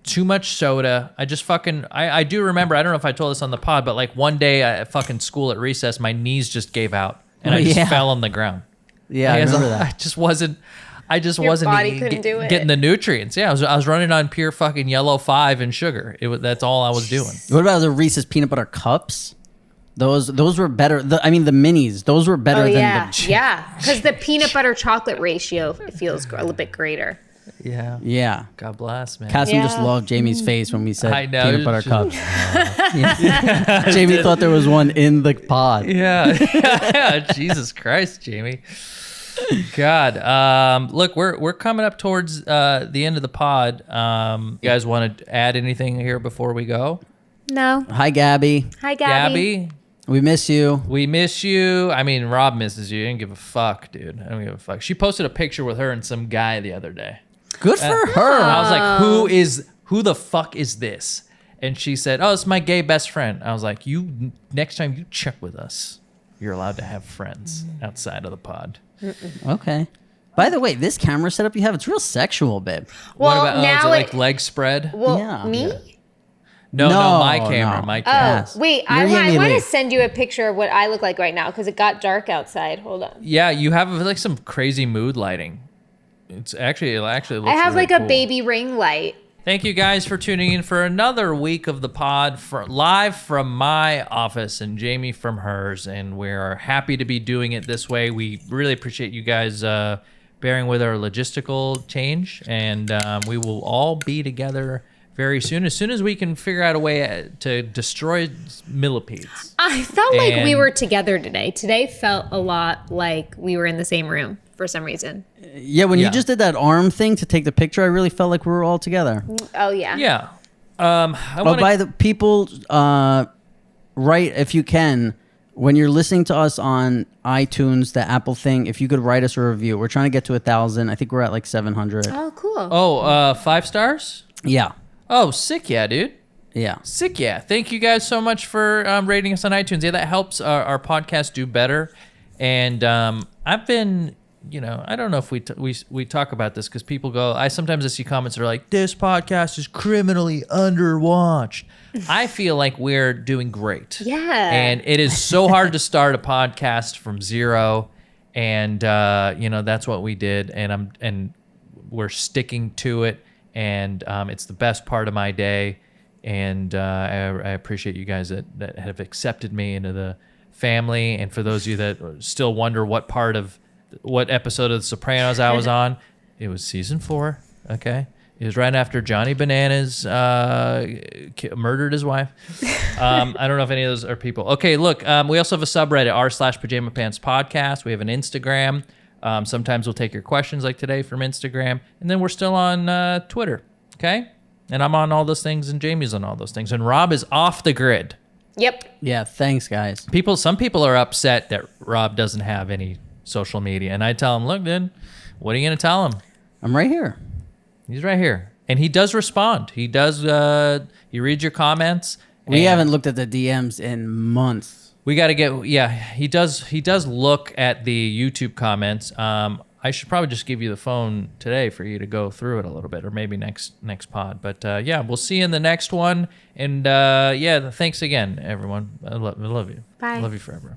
Too much soda. I just fucking, I do remember, I don't know if I told this on the pod, but like one day at fucking school at recess, my knees just gave out and Oh, I just yeah. fell on the ground. Yeah, I remember I that. just wasn't, Your body couldn't do it. getting the nutrients. Yeah, I was running on pure fucking yellow 5 and sugar. That's all I was doing. What about the Reese's Peanut Butter Cups? Those were better. The minis. Those were better Oh than yeah, the. yeah. Because the peanut butter chocolate ratio feels a little bit greater. Yeah. Yeah. God bless, man. Cassim just Yeah. loved Jamie's face when we said I know. peanut butter cups. Yeah. Jamie thought there was one in the pod. Yeah. Jesus Christ, Jamie. God. Look, we're coming up towards the end of the pod. You guys want to add anything here before we go? No. Hi, Gabby. Hi, Gabby. Gabby, We miss you. we miss you. I mean, Rob misses you. I didn't give a fuck, dude. I don't give a fuck. She posted a picture with her and some guy the other day. Good for her. I was like, who the fuck is this? And she said, oh, it's my gay best friend. I was like, next time you check with us, you're allowed to have friends outside of the pod. Okay. By the way, this camera setup you have, it's real sexual, babe. Well, what about, is now it like leg spread? Well, Yeah. me? No, No, my camera, no. my Oh, camera. Yes. wait. You're I Yemi want Lee. to send you a picture of what I look like right now because it got dark outside. Hold on. Yeah, you have like some crazy mood lighting. It actually looks I have really like a cool. baby ring light. Thank you guys for tuning in for another week of the pod, live from my office and Jamie from hers, and we're happy to be doing it this way. We really appreciate you guys bearing with our logistical change, and we will all be together very soon as we can figure out a way to destroy millipedes. I felt like we And- were together today. Today felt a lot like we were in the same room for some reason. Yeah, when Yeah. you just did that arm thing to take the picture, I really felt like we were all together. Oh yeah. Yeah. I Oh, want by the people, write if you can. When you're listening to us on iTunes, the Apple thing, if you could write us a review. We're trying to get to 1,000. I think we're at like 700. Oh cool. 5 stars. Yeah. Oh, sick, yeah, dude. Yeah. Sick, yeah. Thank you guys so much for rating us on iTunes. Yeah, that helps our podcast do better. And I've been, I don't know if we talk about this because people go, I sometimes see comments that are like, this podcast is criminally underwatched. I feel like we're doing great. Yeah. And it is so hard to start a podcast from zero. And, that's what we did. And we're sticking to it. And it's the best part of my day. And I appreciate you guys that have accepted me into the family. And for those of you that still wonder what episode of The Sopranos I was on, it was season 4. Okay. It was right after Johnny Bananas murdered his wife. I don't know if any of those are people. Okay, look, we also have a subreddit, r/Pajama Pants Podcast. We have an Instagram. Sometimes we'll take your questions like today from Instagram. And then we're still on Twitter, okay? And I'm on all those things, and Jamie's on all those things. And Rob is off the grid. Yep. Yeah. Thanks, guys. Some people are upset that Rob doesn't have any social media. And I tell him, look, dude, what are you going to tell him? I'm right here. He's right here. And he does respond. He does, he reads your comments. We haven't looked at the DMs in months. We got to get, he does look at the YouTube comments. I should probably just give you the phone today for you to go through it a little bit, or maybe next pod. But yeah, we'll see you in the next one. And yeah, thanks again, everyone. I love you. Bye. Love you forever.